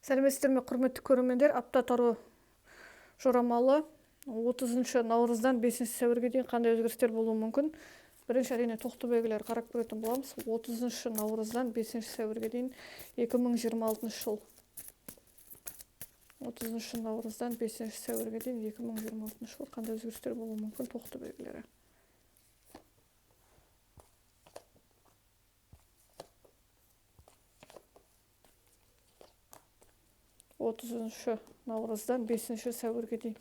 Сәлеметсіздер ме, құрметті көрермендер? Апта тару жорамалы 30 наурыздан 5 сәуірге дейін қандай өзгерістер болуы мүмкін? Бірінші әрине тоқтыбегілер қарап көретін боламыз. 30 наурыздан 5 сәуірге дейін 2026 жыл. 30 наурыздан 5 сәуірге дейін 2026 жыл қандай өзгерістер болуы мүмкін? Тоқтыбегілері. Отызыншы наурыздан 5 сәуірге дейін.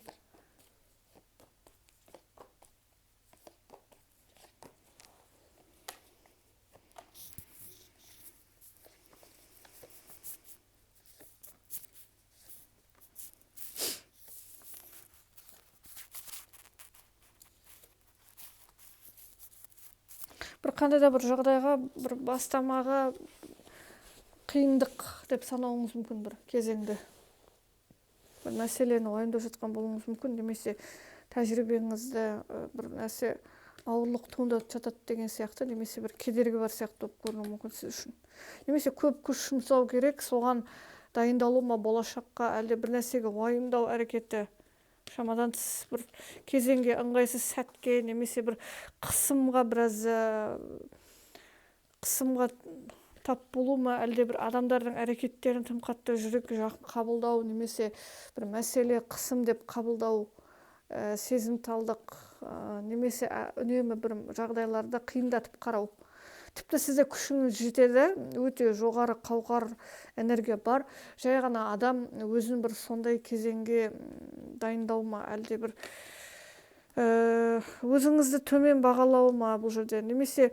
Бір қандай да бір жағдайға, бір бастамаға қиындық деп санауыңыз мүмкін бір кезеңді. Бір мәселені уайымдап жатқан болуыңыз мүмкін, немесе тәжірибеңізді бір нәрсе ауырлық туындатып жатады деген сияқты, немесе бір кедергі бар сияқты болып көрінуі мүмкін сіз үшін. Немесе көп күш жұмсау керек, соған дайындалу ма болашаққа, әлде бір нәрсеге уайымдау әрекеті шамадан тыс бір кезеңге, ыңғайсыз сәтке, немесе бір қысымға тап болу ма, әлде бір адамдардың әрекеттерін тым қатты жүрекке жақын қабылдау, немесе бір мәселе қысым деп қабылдау, сезімталдық, немесе үнемі бір жағдайларды қиындатып қарау. Тіпті сізде күшіңіз жетеді, өте жоғары қауқар энергия бар. Жай ғана адам өзін бір сондай кезеңге дайындау ма, әлде бір өзіңізді төмен бағалау ма бұл жерде, немесе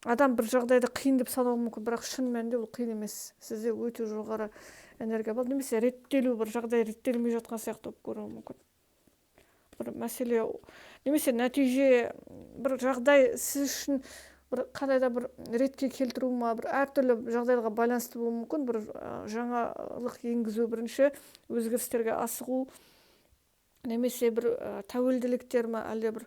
адам бір жағдайды қиын деп санауы мүмкін, бірақ шын мәнінде ол қиын емес. Сізде өте жоғары энергия бар, немесе реттелу, бір жағдай реттелмей жатқан сияқты болып көруі мүмкін. Бір мәселе, немесе нәтиже, бір жағдай сіз үшін бір қандай да бір ретке келтіру ма, бір әртүрлі жағдайға байланысты болуы мүмкін. Бір жаңалық енгізу, бірінші өзгерістерге асығу, немесе бір тәуелділіктер ма, әлде бір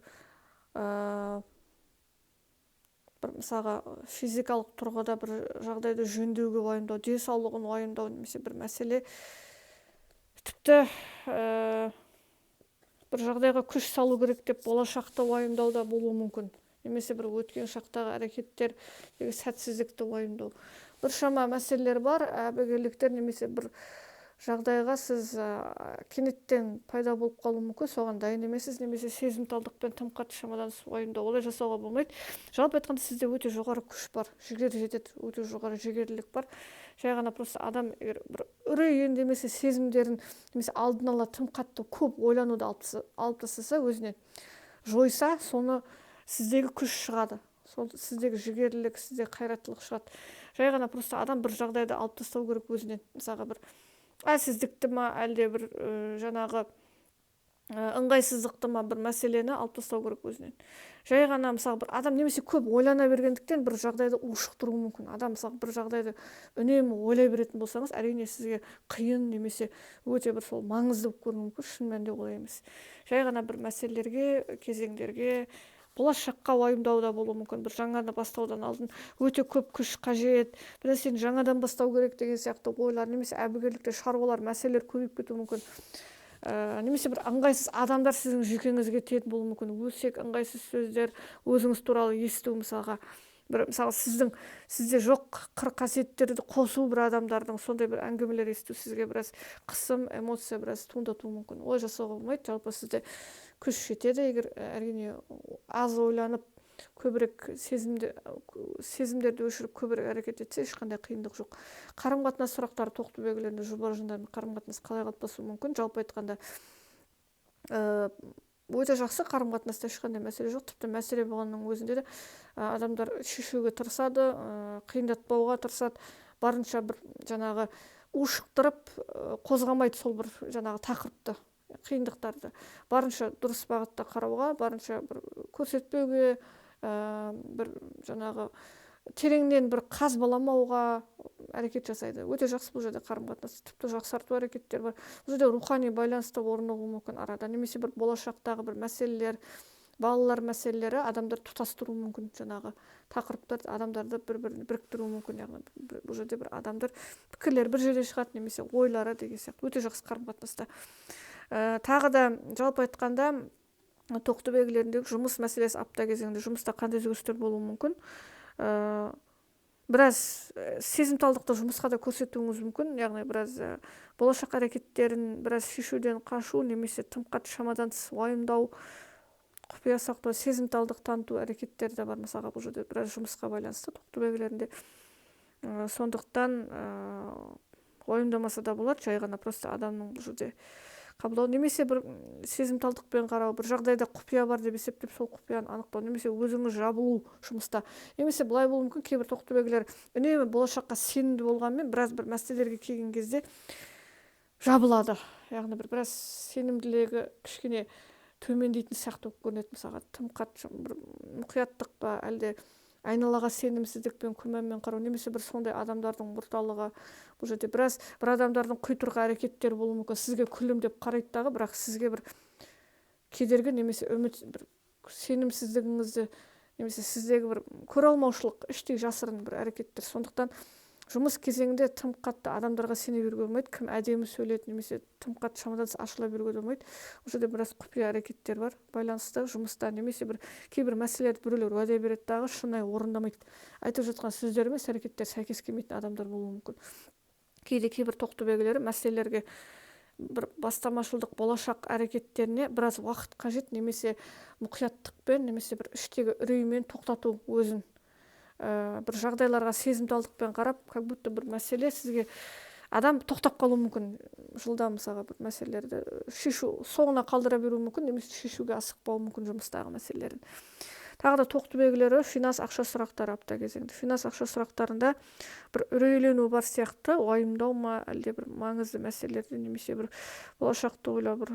мысалға физикалық тұрғыда бір жағдайды жөндеуге уайымдау, денсаулығын уайымдау, немесе бір мәселе, тіпті бір жағдайға күш салу керек деп болашақты уайымдау да болуы мүмкін. Немесе бір өткен шақтағы әрекеттер, сәтсіздікті уайымдау. Біршама мәселелер бар, әбігерліктер, немесе бір жағдайға сіз кенеттен пайда болып қалуы мүмкін, соған дайын емессіз, немесе сезімталдықпен тым қатты шамадан уайымдау, олай жасауға болмайды. Жалпы айтқанда сізде өте жоғары күш бар, жігер жетеді, өте жоғары жігерлілік бар. Жай ғана просто адам бір үрей немесе сезімдерін, немесе алдын ала тым қатты көп ойлануды алып тастаса, өзінен жойса, соны сіздегі күш шығады, сіздегі жігерлілік, сіздегі қайраттылық шығады. Жай ғана просто адам бір жағдайды алып тастау керек өзінен. Мысалға бір әлсіздікті ма, әлде бір жаңағы ыңғайсыздықты ма, бір мәселені алып тастау керек өзінен. Жай ғана мысалы бір адам немесе көп ойлана бергендіктен бір жағдайды ушықтыруы мүмкін. Адам мысалы бір жағдайды үнемі ойлай беретін болсаңыз, әрине сізге қиын, немесе өте бір сол маңызды болып көрінуі мүмкін, шын мәнінде олай емес. Жай ғана бір мәселелерге, кезеңдерге, болашаққа уайымдау да болуы мүмкін. Бір жаңаны бастаудан алдын өте көп күш қажет, бір нәрсені жаңадан бастау керек деген сияқты ойлар, немесе әбігерліктер, шаруалар, мәселелер көбейіп кетуі мүмкін. Немесе бір ыңғайсыз адамдар сіздің жүйкеңізге тиетін болуы мүмкін. Өсек, ыңғайсыз сөздер, өзіңіз туралы есту, мысалға сізде жоқ қыр-қасиеттерді қосу бір адамдардың, сондай бір әңгімелер есту сізге біраз қысым, эмоция біраз туындатуы мүмкін. Олай жасауға болмайды. Жалпы сізде күш жетеді, егер әрине аз ойланып, көбірек сезімдерді өшіріп көбірек әрекет етсе, ешқандай қиындық жоқ. Қарым-қатынас сұрақтары тоқтыбегілерінде жұбар-жындармен қарым-қатынас қалай қалыптасуы мүмкін? Жалпы айтқанда өте жақсы, қарым-қатынаста ешқандай мәселе жоқ. Тіпті мәселе болғанның өзінде де адамдар шешуге тырысады, қиындатпауға тырысады, барынша бір жаңағы ушықтырып қозғамайды сол бір жаңағы тақырыпты, қиындықтарды. Барынша дұрыс бағытта қарауға, барынша бір көрсетпеуге, бір жаңағы тереңнен бір қазбаламауға әрекет жасайды. Өте жақсы бұл жерде қарым-қатынас, тіпті жақсарту әрекеттер бар. Бұл жерде рухани байланысты орнығуы мүмкін арада, немесе бір болашақтағы бір мәселелер, балалар мәселелері адамдар тұтастыру мүмкін, жаңағы тақырыптар адамдарды бір-бірін біріктіру мүмкін, яғни бұл жерде бір адамдар пікірлері бір жерде шығады, немесе ойлары деген сияқты өте жақсы қарым-қатынаста. Тағы да жалпы айтқанда тоқты белгілеріндегі жұмыс мәселесі апта кезеңінде жұмыста қандай өзгерістер болуы мүмкін? Біраз сезімталдықты жұмысқа да көрсетуіңіз мүмкін, яғни біраз болашақ әрекеттерін біраз шешуден қашу, немесе тым қатты шамадан тыс уайымдау, құпия сақтау, сезімталдық таныту әрекеттері де бар, мысалға бұл жерде біраз жұмысқа байланысты тоқты белгілерінде. Сондықтан уайымдамаса да болады, жай ғана просто адамның бұл жерде қабылдау, немесе бір сезімталдықпен қарау, бір жағдайда құпия бар деп есептеп сол құпияны анықтау, немесе өзіңіз жабылу жұмыста, немесе былай болуы мүмкін, кейбір тоқты белгілер үнемі болашаққа сенімді болғанмен біраз бір мәселелерге келген кезде жабылады, яғни біраз сенімділігі кішкене төмендейтін сияқты болып көрінеді, мысалға тым қатты бір мұқияттық па, әлде айналаға сенімсіздікпен, күмәнмен қарау, немесе бір сондай адамдардың орталығы, бұл жерде біраз бір адамдардың құйтырқы әрекеттері болуы мүмкін, сізге күлімдеп қарайды дағы, бірақ сізге бір кедергі немесе үміт, бір сенімсіздігіңізді, немесе сіздегі бір көре алмаушылық, іштей жасырын бір әрекеттер. Сондықтан жұмыс кезеңінде тым қатты адамдарға сене беруге болмайды, кім әдемі сөйледі, немесе тым қатты шамадан тыс ашыла беруге болмайды. Бұл жерде біраз құпия әрекеттер бар, байланысты жұмыста, немесе бір кейбір мәселелерді біреулер уәде береді дағы, шынайы орындамайды. Айтып жатқан сөздер емес әрекеттер сәйкес келмейтін адамдар болуы мүмкін. Кейбір тоқты белгілері мәселелерге бір бастамашылдық, болашақ әрекеттеріне біраз уақыт қажет, немесе мұқияттықпен, немесе бір іштегі үреймен тоқтату өзін. Бір жағдайларға сезімталдықпен қарап, как будто бір мәселе сізге адам тоқтап қалуы мүмкін, жылда мысалға бір мәселелерді шешу соңына қалдыра беруі мүмкін, немесе шешуге асықпауы мүмкін жұмыстағы мәселелерін. Тағы да тоқты белгілері финанс ақша сұрақтары апта кезеңінде. Финанс ақша сұрақтарында бір үрейлену бар сияқты, уайымдау ма, әлде бір маңызды мәселелерде, немесе бір болашақты ойлау, бір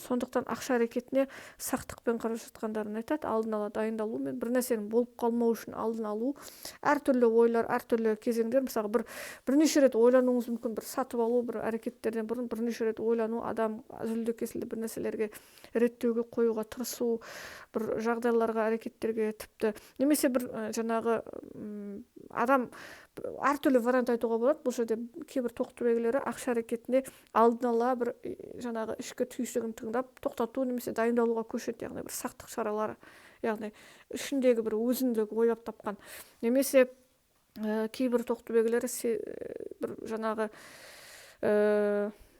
сондықтан ақша әрекетіне сақтықпен қарап жатқандарын айтады. Алдын ала дайындалу мен бір нәрсенің болып қалмау үшін алдын алу, әртүрлі ойлар, әртүрлі кезеңдер, мысалы бірнеше рет ойлануыңыз мүмкін, бір сатып алу, бір әрекеттерден бұрын бірнеше рет ойлану, адам үзілді-кесілді бір нәрселерге реттеуге қоюға тырысу, бір жағдайларға, әрекеттерге тіпті, немесе бір жаңағы адам әртүрлі вариант айтуға болады. Бұл жерде кейбір тоқты белгілері ақша әрекетінде алдын ала бір жаңағы ішкі түйсігін тыңдап тоқтату, немесе дайындалуға көшеді, яғни бір сақтық шаралары, яғни ішіндегі бір өзіндік ойлап тапқан, немесе кейбір тоқты белгілері бір жаңағы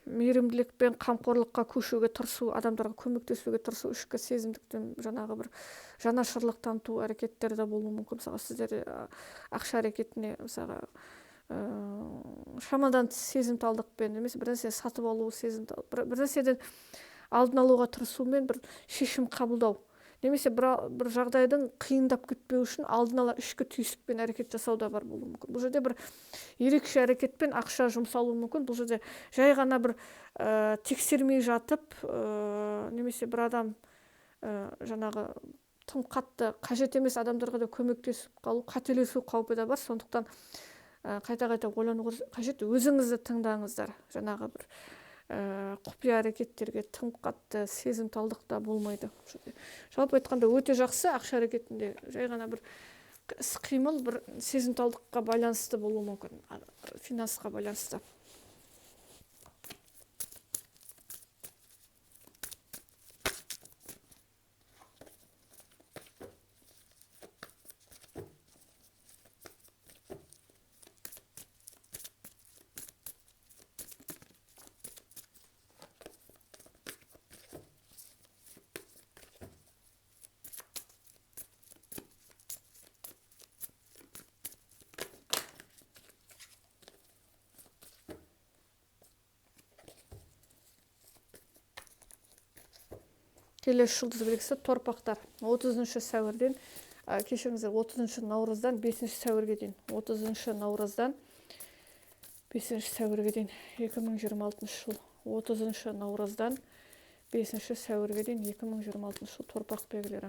мейірімділікпен қамқорлыққа көшуге тырысу, адамдарға көмектесуге тырысу, ішкі сезімдіктен жаңағы бір жанашырлық таныту әрекеттері де болуы мүмкін. Мысалға сіздер ақша әрекетіне мысалға шамадан тыс сезімталдықпен, немесе бір нәрсе сатып алу, бір нәрседен алдын алуға тырысумен бір шешім қабылдау, немесе бір жағдайдың қиындап кетпеу үшін алдын ала ішкі түйсікпен әрекет жасау да бар болуы мүмкін. Бұл жерде бір ерекше әрекетпен ақша жұмсалуы мүмкін. Бұл жерде жай ғана бір тексермей жатып, немесе бір адам жаңағы тым қатты қажет емес адамдарға да көмектесіп қалу, қателесу қаупі де бар. Сондықтан қайта-қайта ойлану қажет. Өзіңізді тыңдаңыздар. Жаңағы бір құпия әрекеттерге тым қатты сезімталдықта болмайды. Жалпы айтқанда өте жақсы, ақша әрекетінде жай ғана бір іс-қимыл бір сезімталдыққа байланысты болуы мүмкін, финансқа байланысты. Келесі жұлдыз белгісі торпақтар. 30 сәуірден, кешіріңіздер, 30 наурыздан 5 сәуірге дейін. 30 наурыздан 5 сәуірге дейін 2026 жыл. 30 наурыздан 5 сәуірге дейін 2026 жыл торпақ белгілері.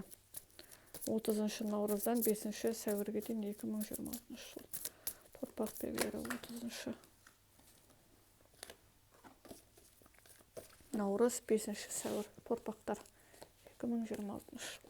30 наурыздан 5 сәуірге дейін 2026 жыл. Торпақ белгілері 30 наурыз 5 сәуір торпақтар. 2026 жыл.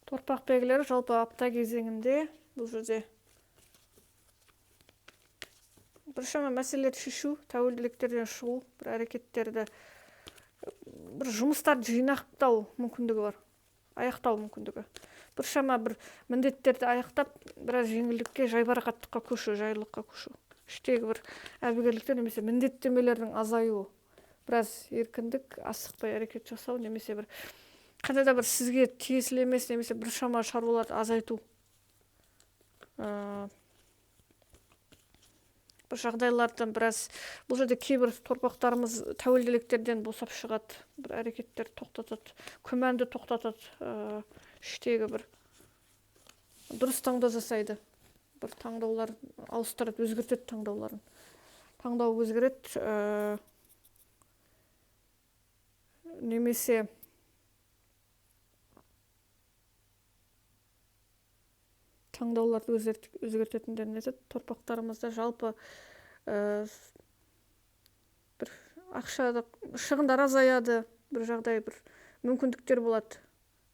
Торпақ белгілері жалпы апта кезеңінде бұл жерде біршама мәселелерді шешу, тәуелділіктерден шығу, бір әрекеттерді, бір жұмыстарды жинақтау мүмкіндігі бар, аяқтау мүмкіндігі. Біршама бір міндеттерді аяқтап, біраз жеңілдікке, жайбарақаттыққа көшу, жайлылыққа көшу. Іштегі бір әбігерліктер немесе міндеттемелердің азаюы, біраз еркіндік, асықпай әрекет жасау, немесе бір қандай да бір сізге тиесілі емес, немесе біршама шаруаларды азайту. Бір жағдайлардан біраз, бұл жерде кейбір торпақтарымыз тәуелділіктерден босап шығады, бір әрекеттер тоқтатады, күмәнді тоқтатады, іштегі бір дұрыс таңдау жасайды, бір таңдаулар ауыстырады, өзгертеді таңдауларын. Таңдау өзгереді, немесе таңдауларды өзгертетіндерін айтады. Торпақтарымызда жалпы бір ақшада шығындар азаяды, бір жағдай, бір мүмкіндіктер болады,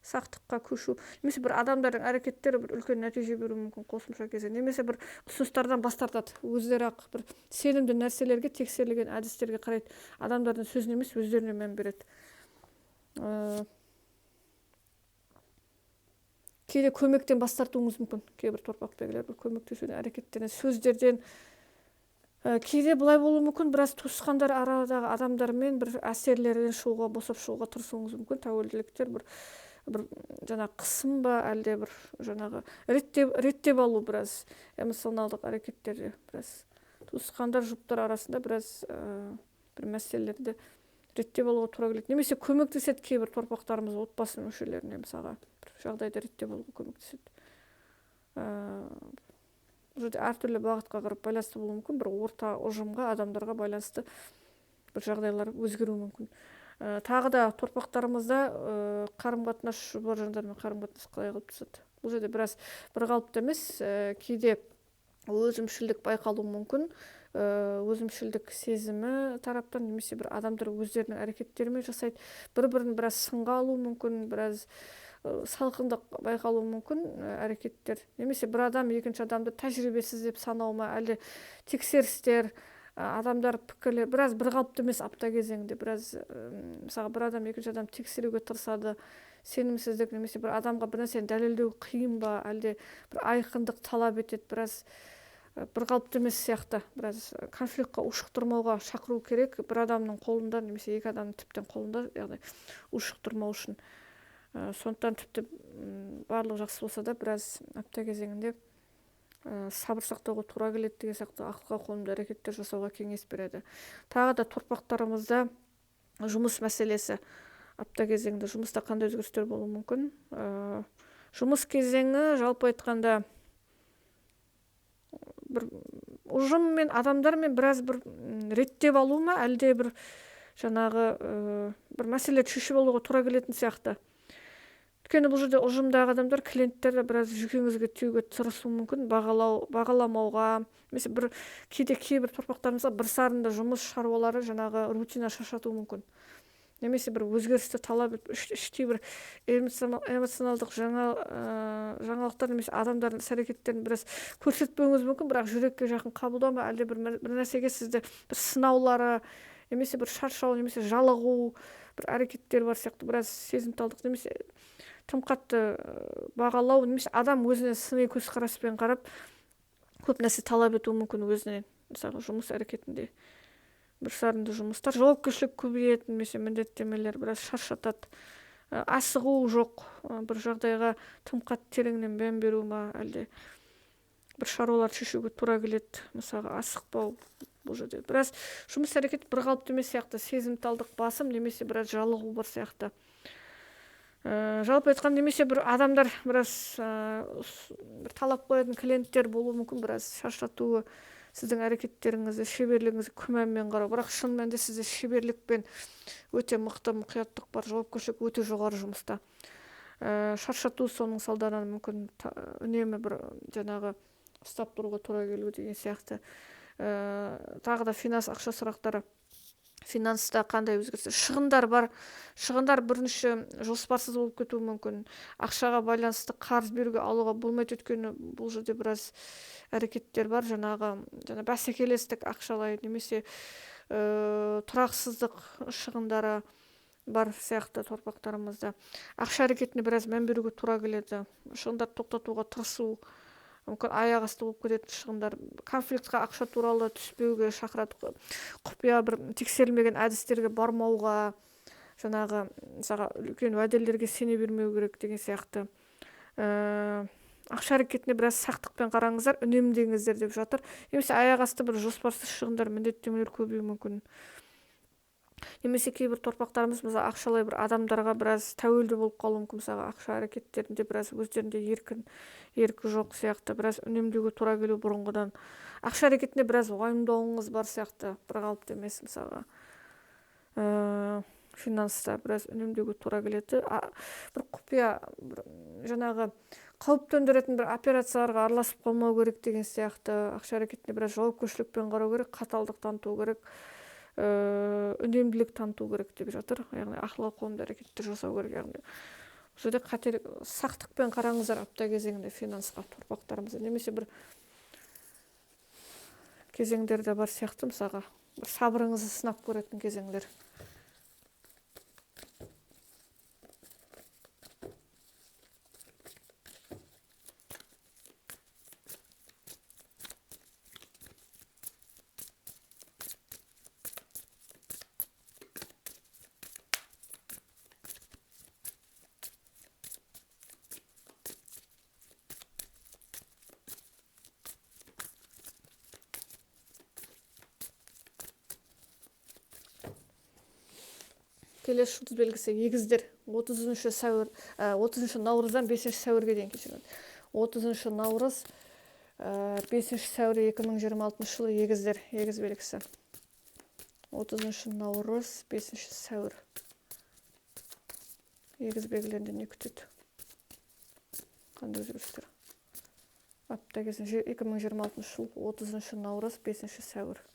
сақтыққа көшу, немесе бір адамдардың әрекеттері бір үлкен нәтиже беруі мүмкін қосымша кезде, немесе бір ұсыныстардан бас тартады, өздері ақ бір сенімді нәрселерге, тексерілген әдістерге қарайды, адамдардың сөзіне емес, өздеріне мән береді. Кейде көмектен бас тартуыңыз мүмкін, кейбір торпақ белгілері бір көмектесуден, әрекеттерден, сөздерден. Кейде былай болуы мүмкін, біраз туысқандар арадағы адамдармен бір әсерлерден шығуға, босап шығуға тырысуыңыз мүмкін. Тәуелділіктер бір жаңа қысым ба, әлде бір жаңағы реттеп алу, біраз эмоционалдық әрекеттерде, біраз туысқандар, жұптар арасында біраз бір мәселелерді реттеп алуға тура келеді. Немесе көмектеседі кейбір торпақтарымыз отбасы мүшелеріне, мысалға бір жағдайды реттеп алуға көмектеседі. Әртүрлі бағытқа қарап байланысты болуы мүмкін, бір орта ұжымға, адамдарға байланысты бір жағдайлар өзгеруі мүмкін. Тағы да торпақтарымызда қарым-қатынас бар жандармен қарым-қатынас қалай қалыптасады. Бұл жерде біраз бір қалыпты емес, кейде өзімшілдік байқалуы мүмкін, өзімшілдік сезімі тараптан, немесе бір адамдар өздерінің әрекеттерімен жасайды, бір-бірін біраз сынға алуы мүмкін, біраз салқындық байқалуы мүмкін әрекеттер, немесе бір адам екінші адамды тәжірибесіз деп санау ма, әлде тексерістер, адамдар пікірлер, біраз бір қалыпты емес апта кезеңінде, біраз мысалы бір адам екінші адам тексеруге тырысады, сенімсіздік, немесе бір адамға бір нәрсені дәлелдеу қиын ба, әлде бір айқындық талап етеді, біраз бір қалыпты емес сияқты, біраз конфликтқа ушықтырмауға шақыру керек, бір адамның қолында, немесе екі адамның тіптен қолында, яғни ушықтырмау үшін. Сондықтан тіпті барлық жақсы болса да, біраз апта кезеңінде сабыр сақтауға тура келеді деген сияқты ақылға қонымды әрекеттер жасауға кеңес береді. Тағы да торпақтарымызда жұмыс мәселесі, апта кезеңінде жұмыста қандай өзгерістер болуы мүмкін. Жұмыс кезеңі жалпы айтқанда бір ұжым мен адамдармен біраз бір реттеп алу ма, әлде бір жаңағы бір мәселелерді шешіп алуға тура келетін сияқты. Өйткені бұл жерде ұжымдағы адамдар, клиенттер біраз жүкеңізге тиюге тырысуы мүмкін, бағаламауға, немесе бір кейбір торпақтарымызға бір сарында жұмыс шаруалары жаңағы рутина шаршатуы мүмкін. Немесе бір өзгерісті талап етіп, іштей бір эмоционалдық жаңалықтар, немесе адамдардың іс-әрекеттерін біраз көрсетпеуіңіз мүмкін, бірақ жүрекке жақын қабылдау ма, әлде бір нәрсеге сізді бір сынаулары, немесе бір шаршау, немесе жалығу бір әрекеттер бар сияқты, біраз сезімталдық, немесе тым қатты бағалау, немесе адам өзіне сыни көзқараспен қарап көп нәрсе талап етуі мүмкін өзінен, мысалы жұмыс әрекетінде. Бір сарынды жұмыстар, жауапкершілік көбейеді, немесе міндеттемелер біраз шаршатады, асығу жоқ, бір жағдайға тым қатты тереңнен мән беру ма, әлде бір шаруаларды шешуге тура келеді, мысалға асықпау. Бұл жерде біраз жұмыс әрекет бір қалыпты емес сияқты, сезімталдық басым, немесе біраз жалығу бар сияқты. Жалпы айтқан, немесе бір адамдар біраз бір талап қоятын клиенттер болуы мүмкін, біраз шаршатуы, сіздің әрекеттеріңізді, шеберлігіңізді күмәнмен қарау, бірақ шын мәнінде сізде шеберлікпен өте мықты, мұқияттық бар, жауапкершілік өте жоғары жұмыста. Шаршату соның салдарынан мүмкін үнемі бір жаңағы ұстап тұруға тура келу деген сияқты. Тағы да финанс, ақша сұрақтары, финанста қандай өзгерістер, шығындар бар. Шығындар бірінші жоспарсыз болып кетуі мүмкін. Ақшаға байланысты қарыз беруге алуға болмайды, өйткені бұл жерде біраз әрекеттер бар, жаңа бәсекелестік ақшалай немесе тұрақсыздық шығындары бар сияқты торпақтарымызда. Ақша әрекетіне біраз мән беруге тура келеді. Шығындарды тоқтатуға тырысу, мүмкін аяқ асты болып кететін шығындар, конфликтқа ақша туралы түспеуге шақырады, құпия бір тексерілмеген әдістерге бармауға, жаңағы мысалға үлкен уәделерге сене бермеу керек деген сияқты. Ақша әрекетіне біраз сақтықпен қараңыздар, үнемдеңіздер деп жатыр. Немесе аяқ асты бір жоспарсыз шығындар, міндеттемелер көбеюі мүмкін. Немесе кейбір торпақтарымыз мысалы ақшалай бір адамдарға біраз тәуелді болып қалуы мүмкін. Мысалы ақша әрекеттерінде біраз өздерінде еркі жоқ сияқты, біраз үнемдеуге тура келу бұрынғыдан. Ақша әрекетінде біраз уайымдауыңыз бар сияқты, бір қалыпты емес. Мысалға финанста біраз үнемдеуге тура келеді. Бір құпия жаңағы қауіп төндіретін бір операцияларға араласып қалмау керек деген сияқты. Ақша әрекетіне біраз жауапкершілікпен қарау керек, қаталдық таныту керек, үнемділік таныту керек деп жатыр. Яғни ақылға қонымды әрекеттер жасау керек. Яғни бұл жерде сақтықпен қараңыздар апта кезеңінде финансқа торпақтарымызда. Немесе бір кезеңдерде бар сияқты, мысалға бір сабырыңызды сынап көретін кезеңдер. Келесі жұлдыз белгісі егіздер. 30 наурыздан 5 сәуірге дейін кешіреді. 30 наурыз 5 сәуір 2026 жылы егіздер, егіз белгісі. 30 наурыз 5 сәуір егіз белгілерінде не күтеді? Қандай өзгерістер? Апта кезінде 2026 жыл 30 наурыз 5 сәуір.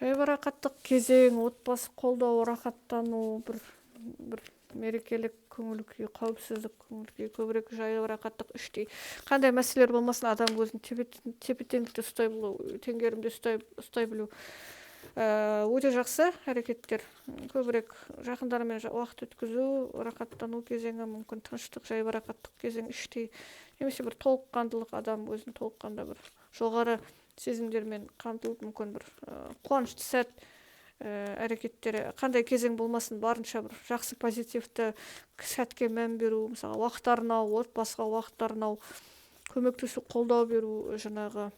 Жайбарақаттық кезең, отбасы қолдау, рахаттану, бір мерекелік көңіл күй, қауіпсіздік көңіл күй, көбірек жайбарақаттық іштей. Қандай мәселелер болмасын, адам өзін тепе-теңдікте ұстай білу, теңгерімде ұстай білу өте жақсы әрекеттер. Көбірек жақындармен уақыт өткізу, рахаттану кезеңі мүмкін, тыныштық, жайбарақаттық кезең іштей. Немесе бір толыққандылық, адам өзін толыққанда бір жоғары сезімдермен қамтылып, мүмкін бір қуанышты сәт әрекеттері. Қандай кезең болмасын, барынша бір жақсы позитивті сәтке мән беру, мысалы уақыт арнау, отбасыға уақыт арнау, көмектесу, қолдау беру, жаңағы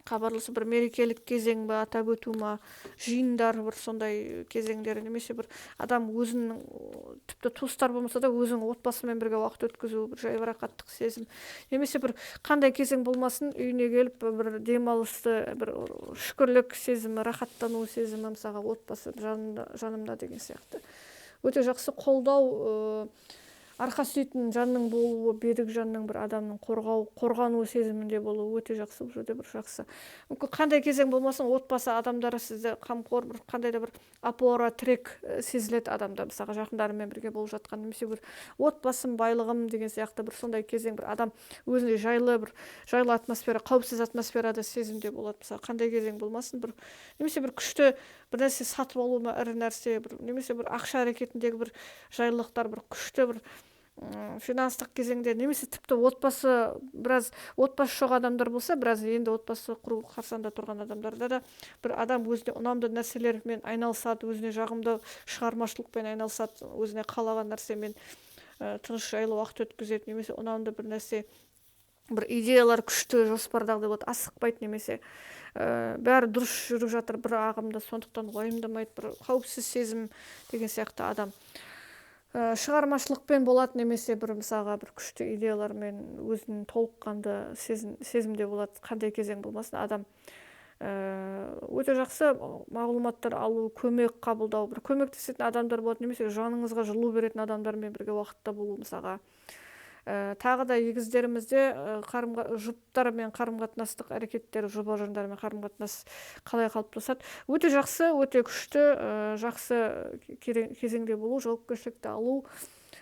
хабарласу, бір мерекелік кезең ба, атап өту ма, жиындар, бір сондай кезеңдер. Немесе бір адам өзінің тіпті туыстар болмаса да өзінің отбасымен бірге уақыт өткізу, бір жайбарақаттық сезім. Немесе бір қандай кезең болмасын, үйіне келіп бір демалысты, бір шүкірлік сезімі, рахаттану сезімі, мысалға отбасы жанымда деген сияқты. Өте жақсы қолдау, арқа сүйейтін жанның болуы, берік жанның, бір адамның қорғану сезімінде болуы өте жақсы. Бұл жерде бір жақсы. Мүмкін қандай кезең болмасын, отбасы адамдары сізді қамқор, бір қандай да бір опора, тірек сезіледі адамда, мысалға жақындарымен бірге болып жатқан. Немесе бір отбасым, байлығым деген сияқты бір сондай кезең, бір адам өзіне жайлы атмосфера, қауіпсіз атмосферада сезімде болады. Мысалы қандай кезең болмасын, бір немесе бір күшті бір нәрсе сатып алу ма, ірі нәрсе, немесе бір ақша әрекетіндегі бір жайлылықтар, бір күшті бір финанстық кезеңде, немесе тіпті біраз отбасы жоқ адамдар болса, біраз енді отбасы құру қарсаңында тұрған адамдарда да бір адам өзіне ұнамды нәрселермен айналысады, өзіне жағымды шығармашылықпен айналысады, өзіне қалаған нәрсемен тыныш жайлы уақыт өткізеді, немесе ұнамды бір нәрсе, бір идеялар күшті, жоспардағыдай болады, асықпайды, немесе бәрі дұрыс жүріп жатыр бір ағымда, сондықтан уайымдамайды, бір қауіпсіз сезім деген сияқты адам. шығармашылықпен болады, немесе бір мысалға бір күшті идеялармен өзін толыққанды сезімде болады. Қандай кезең болмасын, адам өте жақсы мағлұматтар алу, көмек қабылдау, бір көмектесетін адамдар болады, немесе жаныңызға жылу беретін адамдармен бірге уақытта болу мысалға. Тағы да егіздерімізде жұптармен қарым-қатынастық әрекеттер, жұп жандармен қарым-қатынас қалай қалыптасады? Өте жақсы, өте күшті, жақсы кезеңде болу, жауапкершілікті алу,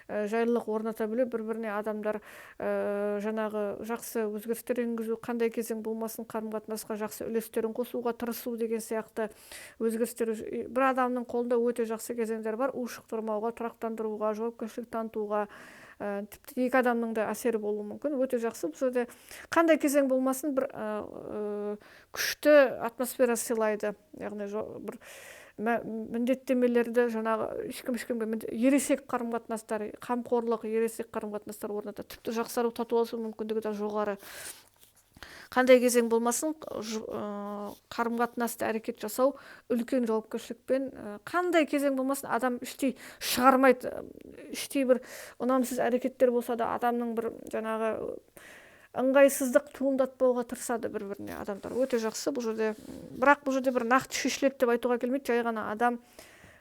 жайлылық орната білу, бір-біріне адамдар жаңағы жақсы өзгерістер енгізу, қандай кезең болмасын қарым-қатынасқа жақсы үлестерін қосуға тырысу деген сияқты өзгерістер. Бір адамның қолында өте жақсы кезеңдер бар, ушықтырмауға, тұрақтандыруға, жауапкершілік танытуға, тіпті екі адамның да әсері болуы мүмкін. Өте жақсы. Бұл жерде қандай кезең болмасын бір күшті атмосфера сыйлайды. Яғни бір міндеттемелерді жаңағы ешкімге ересек қарым-қатынастар, қамқорлық, ересек қарым-қатынастар орнатады. Тіпті жақсару, татуласу мүмкіндігі де жоғары. Қандай кезең болмасын қарым-қатынасты әрекет жасау үлкен жауапкершілікпен, қандай кезең болмасын адам іштей шығармайды. Іштей бір ұнамсыз әрекеттер болса да адамның бір жаңағы ыңғайсыздық туындатпауға тырысады бір-біріне адамдар. Өте жақсы бұл жерде. Бірақ бұл жерде бір нақты шешіледі деп айтуға келмейді. Жай ғана адам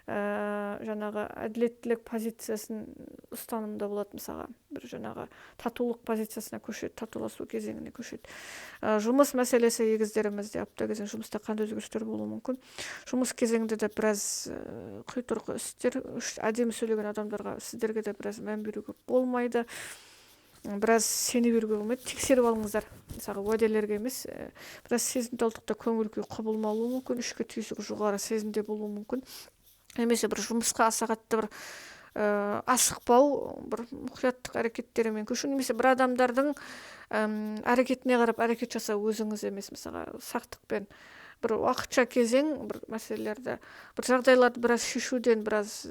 жаңағы әділеттілік позициясын ұстанымда болады, мысалға бір жаңағы татулық позициясына көшеді, татуласу кезеңіне көшеді. Жұмыс мәселесі егіздерімізде апта кезең жұмыста қандай өзгерістер болуы мүмкін? Жұмыс кезеңінде де біраз құйтырқы істер, әдемі сөйлеген адамдарға, сіздерге де біраз мән беруге болмайды, біраз сене беруге болмайды. Тексеріп алыңыздар, мысалы уәделерге емес, біраз сезімталдықта көңіл күй құбылмауы мүмкін, ішкі түйсігі жоғары сезімде болуы мүмкін. Немесе бір жұмысқа аса қатты бір асықпау, бір мұқияттық әрекеттерімен көшу, немесе бір адамдардың әрекетіне қарап әрекет жасау өзіңіз емес, мысалға сақтықпен бір уақытша кезең, бір мәселелерді, бір жағдайларды біраз шешуден біраз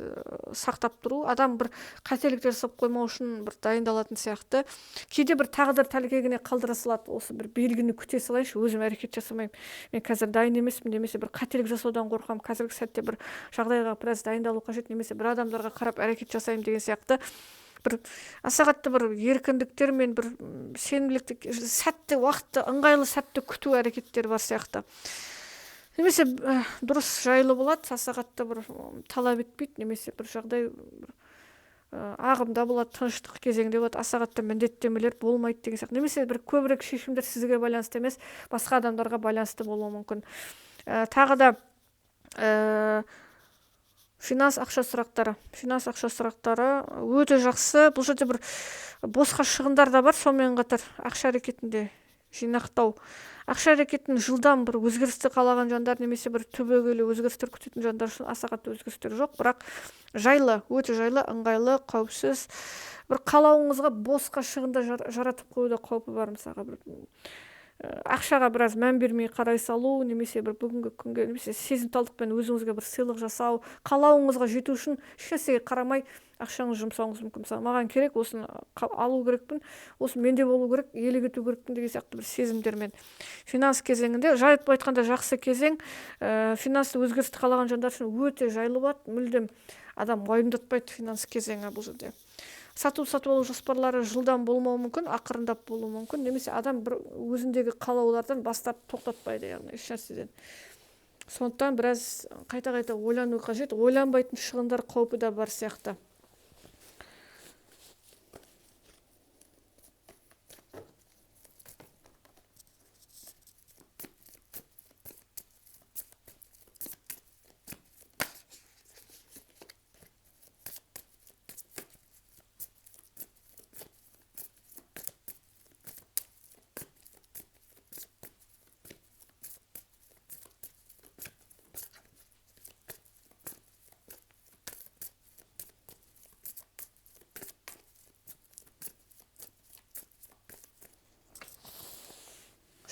сақтап тұру, адам бір қателік жасап қоймау үшін бір дайындалатын сияқты. Кейде бір тағдыр тәлкегіне қалдыра салады, осы бір белгіні күте салайыншы, өзім әрекет жасамаймын, мен қазір дайын емеспін, немесе бір қателік жасаудан қорқамын, қазіргі сәтте бір жағдайға біраз дайындалу қажет, немесе бір адамдарға қарап әрекет жасаймын деген сияқты бір аса қатты бір еркіндіктер мен бір сенімділікті, сәтті, уақытты, ыңғайлы сәтті күту әрекеттері бар сияқты. Немесе дұрыс жайлы болады, аса қатты бір талап етпейді, немесе бір жағдай ағымда болады, тыныштық кезеңде болады, аса қатты міндеттемелер болмайды деген сияқты. Немесе бір көбірек шешімдер сізге байланысты емес, басқа адамдарға байланысты болуы мүмкін. Тағы да финанс ақша сұрақтары өте жақсы. Бұл жерде бір босқа шығындар да бар, сонымен қатар ақша әрекетінде жинақтау. Ақша әрекетін жылдам бір өзгерісті қалаған жандар, немесе бір түбегейлі өзгерістер күтетін жандар үшін аса қатты өзгерістер жоқ, бірақ жайлы, өте жайлы, ыңғайлы, қауіпсіз. Бір қалауыңызға босқа шығында жаратып қоюда қаупі бар, мысалға бір ақшаға біраз мән бермей қарай салу, немесе бір бүгінгі күнге, немесе сезімталдықпен өзіңізге бір сыйлық жасау, қалауыңызға жету үшін ешнәрсеге қарамай ақшаңыз жұмсауыңыз мүмкін. Мысалы, маған керек, осыны алу керекпін, осы менде болу керек, иелік ету керекпін деген сияқты бір сезімдермен. Финанс кезеңінде, жалпы айтқанда жақсы кезең, финансты өзгерісті қалаған жандар үшін өте жайлы болады, мүлдем адам уайымдатпайды финанс кезеңі бұл жерде. Сатып алу жоспарлары жылдам болмауы мүмкін, ақырындап болуы мүмкін, немесе адам бір өзіндегі қалаулардан бастап тоқтатпайды, яғни еш нәрседен. Сондықтан біраз қайта-қайта ойлану қажет, ойланбайтын шығындар қаупі да бар сияқты.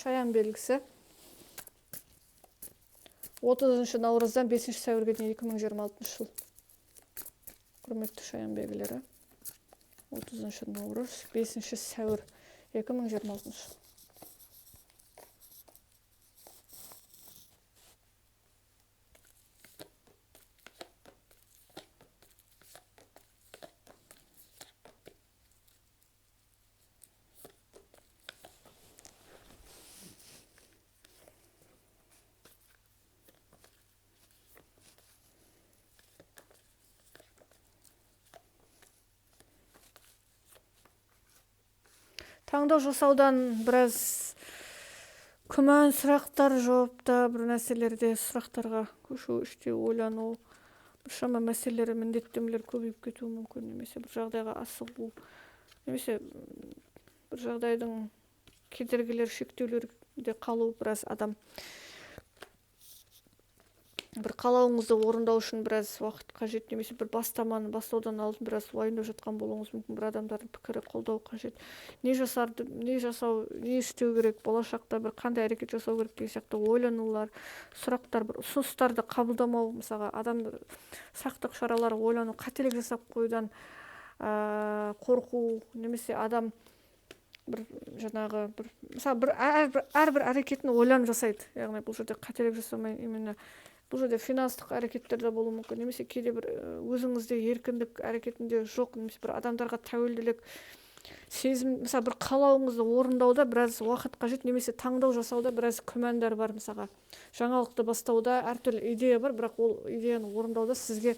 Шаян белгісі 30 наурыздан 5 сәуірге дейін 2026 жыл. Құрметті шаян белгілері. 30 наурыз, 5 сәуір 2026 жыл. таңдау жасаудан біраз күмән сұрақтар жауапта бір нәрселерде сұрақтарға көшу, іште ойлану, біршама мәселелер, міндеттемелер көбейіп кетуі мүмкін, немесе бір жағдайға асығу, немесе бір жағдайдың кедергілер, шектеулерде қалу, біраз адам бір қалауыңызды орындау үшін біраз уақыт қажет, немесе бір бастаманы бастаудан алдын біраз уайымдап жатқан болуыңыз мүмкін, бір адамдардың пікірі, қолдау қажет. Не жасау, не істеу керек, болашақта бір қандай әрекет жасау керек деген сияқты ойланулар, сұрақтар, бір ұсыныстарды қабылдамау, мысалға адамдар сақтық шаралары ойлану, қателік жасап қоюдан қорқу, немесе адам бір жаңағы бір мысалы әрбір әрекетін ойланып жасайды, яғни бұл жерде қателік жасамай, именно бұл жерде финанстық әрекеттер де болуы мүмкін, немесе кейде бір өзіңізде еркіндік әрекетінде жоқ, немесе бір адамдарға тәуелділік сезім, мысалы бір қалауыңызды орындауда біраз уақыт қажет, немесе таңдау жасауда біраз күмәндар бар. Мысалға жаңалықты бастауда әртүрлі идея бар, бірақ ол идеяны орындауда сізге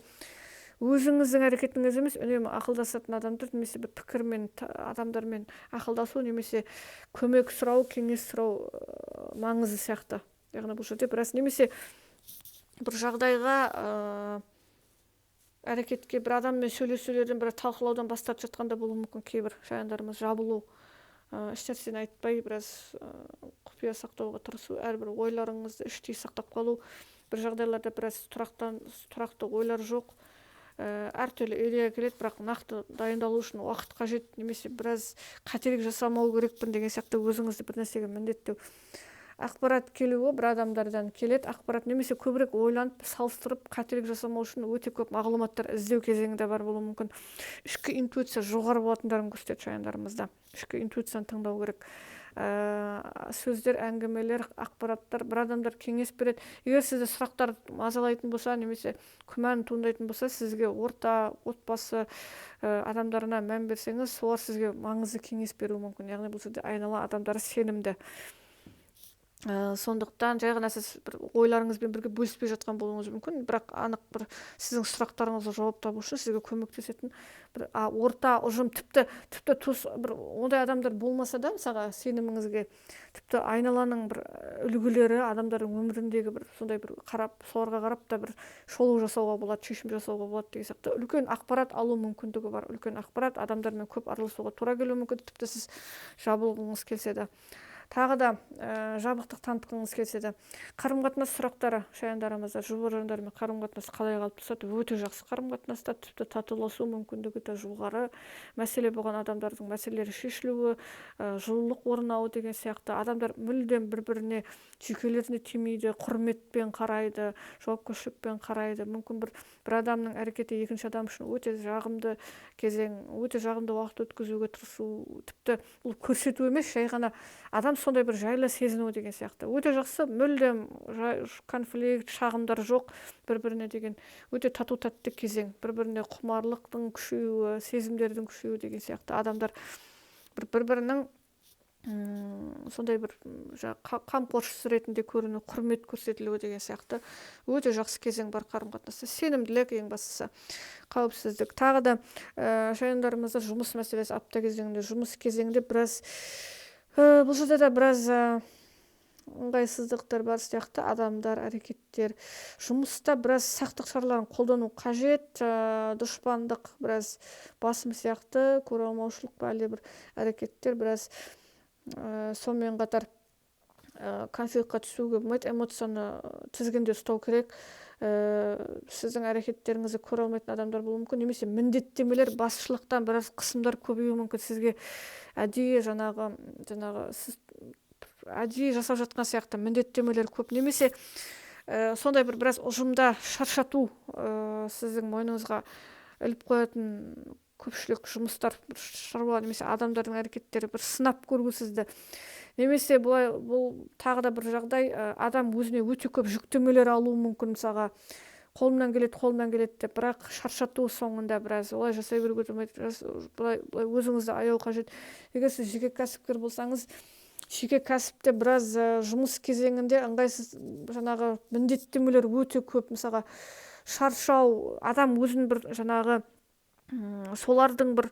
өзіңіздің әрекетіңіз емес, үнемі ақылдасатын адамдар, немесе бір пікірмен адамдармен ақылдасу, немесе көмек сұрау, кеңес сұрау маңызы сияқты. Яғни бұл жерде біраз, немесе бір жағдайға әрекетке бір адаммен сөйлесулерден, бір талқылаудан бастап жатқанда болуы мүмкін. Кейбір шаяндарымыз жабылу, ешнәрсені айтпай, біраз құпия сақтауға тырысу, әрбір ойларыңызды іштей сақтап қалу, бір жағдайларда біраз тұрақты ойлар жоқ, әртүрлі идея келеді, бірақ нақты дайындалу үшін уақыт қажет, немесе біраз қателік жасамау керекпін деген сияқты өзіңізді бір нәрсеге міндеттеу. Ақпарат келуі бір адамдардан келеді, ақпарат немесе көбірек ойланып, салыстырып, қателік жасамау үшін өте көп мағлұматтар іздеу кезеңінде бар болуы мүмкін. Ішкі интуиция жоғары болатындарын көрсетеді шаяндарымызда. Ішкі интуицияны тыңдау керек. Сөздер, әңгімелер, ақпараттар, бір адамдар кеңес береді. Егер сізді сұрақтар мазалайтын болса, немесе күмән туындайтын болса, сізге отбасы адамдарына мән берсеңіз, солар сізге маңызды кеңес беруі мүмкін. Яғни бұл жерде айнала адамдары сенімді. Сондықтан жай ғана сіз бір ойларыңызбен бірге бөліспей жатқан болуыңыз мүмкін, бірақ анық бір сіздің сұрақтарыңызға жауап табу үшін сізге көмектесетін бір орта ұжым, тіпті бір ондай адамдар болмаса да, мысалға сеніміңізге тіпті айналаның бір үлгілері, адамдардың өміріндегі бір сондай бір соларға қарап та бір шолу жасауға болады, шешім жасауға болады деген сияқты үлкен ақпарат алу мүмкіндігі бар. Үлкен ақпарат, адамдармен көп араласуға тура келуі мүмкін, тіпті сіз жабылғыңыз келсе де. Тағы да жабықтық танытқыңыз келсе де, қарым-қатынас сұрақтары шаяндарымызда жұбырындармен қарым-қатынас қалай қалыптасады, өте жақсы қарым-қатынаста, тіпті татуласу мүмкіндігі де жоғары. Мәселе болған адамдардың мәселелері шешілуі, жылулық орнауы деген сияқты. Адамдар мүлдем бір-біріне жүйкелеріне тимейді, құрметпен қарайды, жауапкершілікпен қарайды. Мүмкін бір адамның әрекеті екінші адам үшін өте жағымды кезең, өте жағымды уақыт өткізуге тырысу, тіпті бұл көрсету емес, жай ғана адам сондай бір жайлы сезіну деген сияқты. Өте жақсы, мүлдем конфликт, шағымдар жоқ, бір-біріне деген өте тату-тәтті кезең, бір-біріне құмарлықтың күшеюі, сезімдердің күшеюі деген сияқты. Адамдар бір-бірінің сондай бір қамқоршысы ретінде көріну, құрмет көрсетілуі деген сияқты өте жақсы кезең бар қарым-қатынаста. Сенімділік ең бастысы, қауіпсіздік. Тағы да шаяндарымызда жұмыс мәселесі, апта кезеңінде, жұмыс кезеңінде біраз бұл жерде де біраз ыңғайсыздықтар бар сияқты, адамдар, әрекеттер, жұмыста біраз сақтық шараларын қолдану қажет, дұшпандық біраз басым сияқты, көре алмаушылық па әлде бір әрекеттер біраз сонымен қатар конфликтқа түсуге болмайды, эмоцияны тізгінде ұстау керек. Сіздің әрекеттеріңізді көре алмайтын адамдар болуы мүмкін, немесе міндеттемелер, басшылықтан біраз қысымдар көбеюі мүмкін. Сізге әдейі жаңағы сіз әдейі жасап жатқан сияқты міндеттемелер көп, немесе сондай біраз ұжымда шаршату сіздің мойныңызға іліп қоятын көпшілік жұмыстар, шаруа немесе адамдардың әрекеттері бір сынап көру сізді. Немесе бұл тағы да бір жағдай, адам өзіне өте көп жүктемелер алуы мүмкін. Мысалға қолымнан келеді деп, бірақ шаршату соңында біраз олай жасай беруге болмайды, былай өзіңізді аяу қажет. Егер сіз жеке кәсіпкер болсаңыз, жеке кәсіпте біраз жұмыс кезеңінде ыңғайсыз жаңағы міндеттемелер өте көп. Мысалға шаршау, адам өзін бір жаңағы солардың бір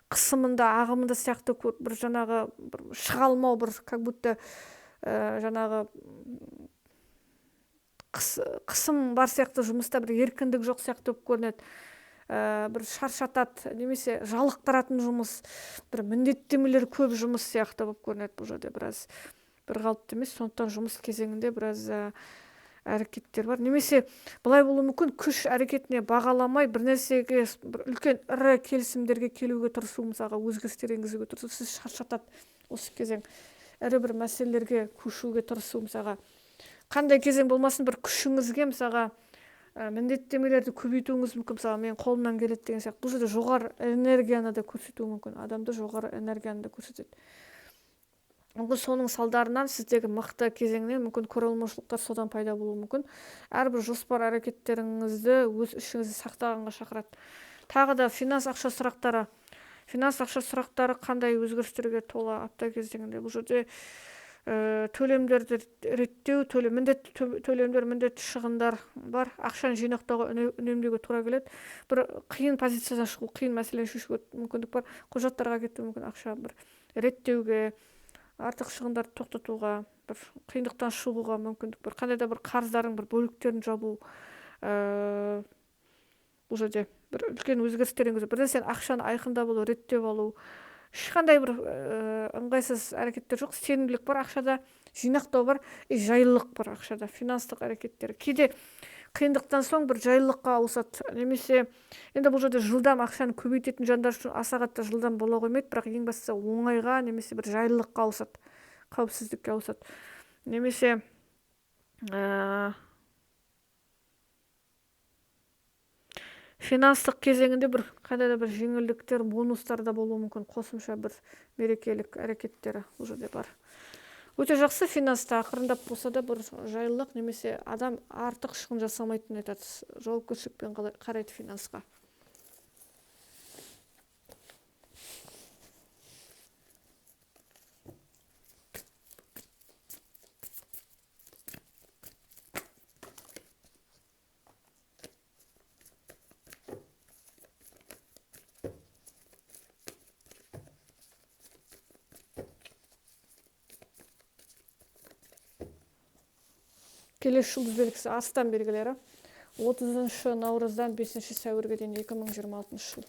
қысымында ағымында сияқты бір жаңағы бір шыға алмау, бір как будто жаңағы қысым бар сияқты, жұмыста бір еркіндік жоқ сияқты болып көрінеді. Бір шаршатады, немесе жалықтыратын жұмыс, бір міндеттемелер көп жұмыс сияқты болып көрінеді. Бұл жерде біраз бір қалыпты емес, сондықтан жұмыс кезеңінде біраз әрекеттер бар. Немесе былай болуы мүмкін, күш әрекетіне бағаламай бір нәрсеге бір үлкен ірі келісімдерге келуге тырысу, мысалға өзгерістер енгізуге тырысу, сіз шаршатады осы кезең. Ірі бір мәселелерге көшуге тырысу, мысалға қандай кезең болмасын, бір күшіңізге мысалға міндеттемелерді көбейтуіңіз мүмкін, мысалы мен қолымнан келеді деген сияқты. Бұл жерде жоғары энергияны да көрсетуі мүмкін, адамды жоғары энергияны да көрсетеді. Мүмкін соның салдарынан сіздегі мықты кезеңнен мүмкін көре алмаушылықтар содан пайда болуы мүмкін. Әрбір жоспар әрекеттеріңізді өз ішіңізде сақтағанға шақырады. Тағы да финанс ақша сұрақтары. Финанс ақша сұрақтары қандай өзгерістерге толы апта кезеңінде? Бұл жерде төлемдерді реттеу, міндетті төлемдер, міндетті шығындар бар. Ақшаны жинақтауға, үнемдеуге тура келеді. Бір қиын позициядан шығу, қиын мәселені шешуге мүмкіндік бар. Құжаттарға кетуі мүмкін, ақша бір реттеуге, артық шығындарды тоқтатуға, бір қиындықтан шығуға мүмкіндік бар. Қандай да бір қарыздардың бір бөліктерін жабу, бұл жерде бір үлкен өзгерістер енгізу. Бірден ақшаны айқындап алу, реттеп алу. Ешқандай бір ыңғайсыз әрекеттер жоқ, сенімділік бар ақшада, жинақтау бар, жайлылық бар ақшада, финанстық әрекеттер. Кейде қиындықтан соң бір жайлылыққа ауысады. Немесе енді бұл жерде жылдам ақшаны көбейтетін жандар үшін аса қатты жылдам бола қоймайды, бірақ ең бастысы оңайға немесе бір жайлылыққа ауысады, қауіпсіздікке ауысады. Немесе финанстық кезеңінде бір қандай да бір жеңілдіктер, бонустар да болуы мүмкін, қосымша бір мерекелік әрекеттері бұл жерде бар. Өте жақсы, финанста ақырындап болса да бір жайлылық, немесе адам артық шығын жасамайтынын айтады, жауапкершілікпен қарайды финансқа. Келесі жұлдыз белгісі Арыстан белгілері 30 наурыздан 5 сәуірге дейін 2026 жыл.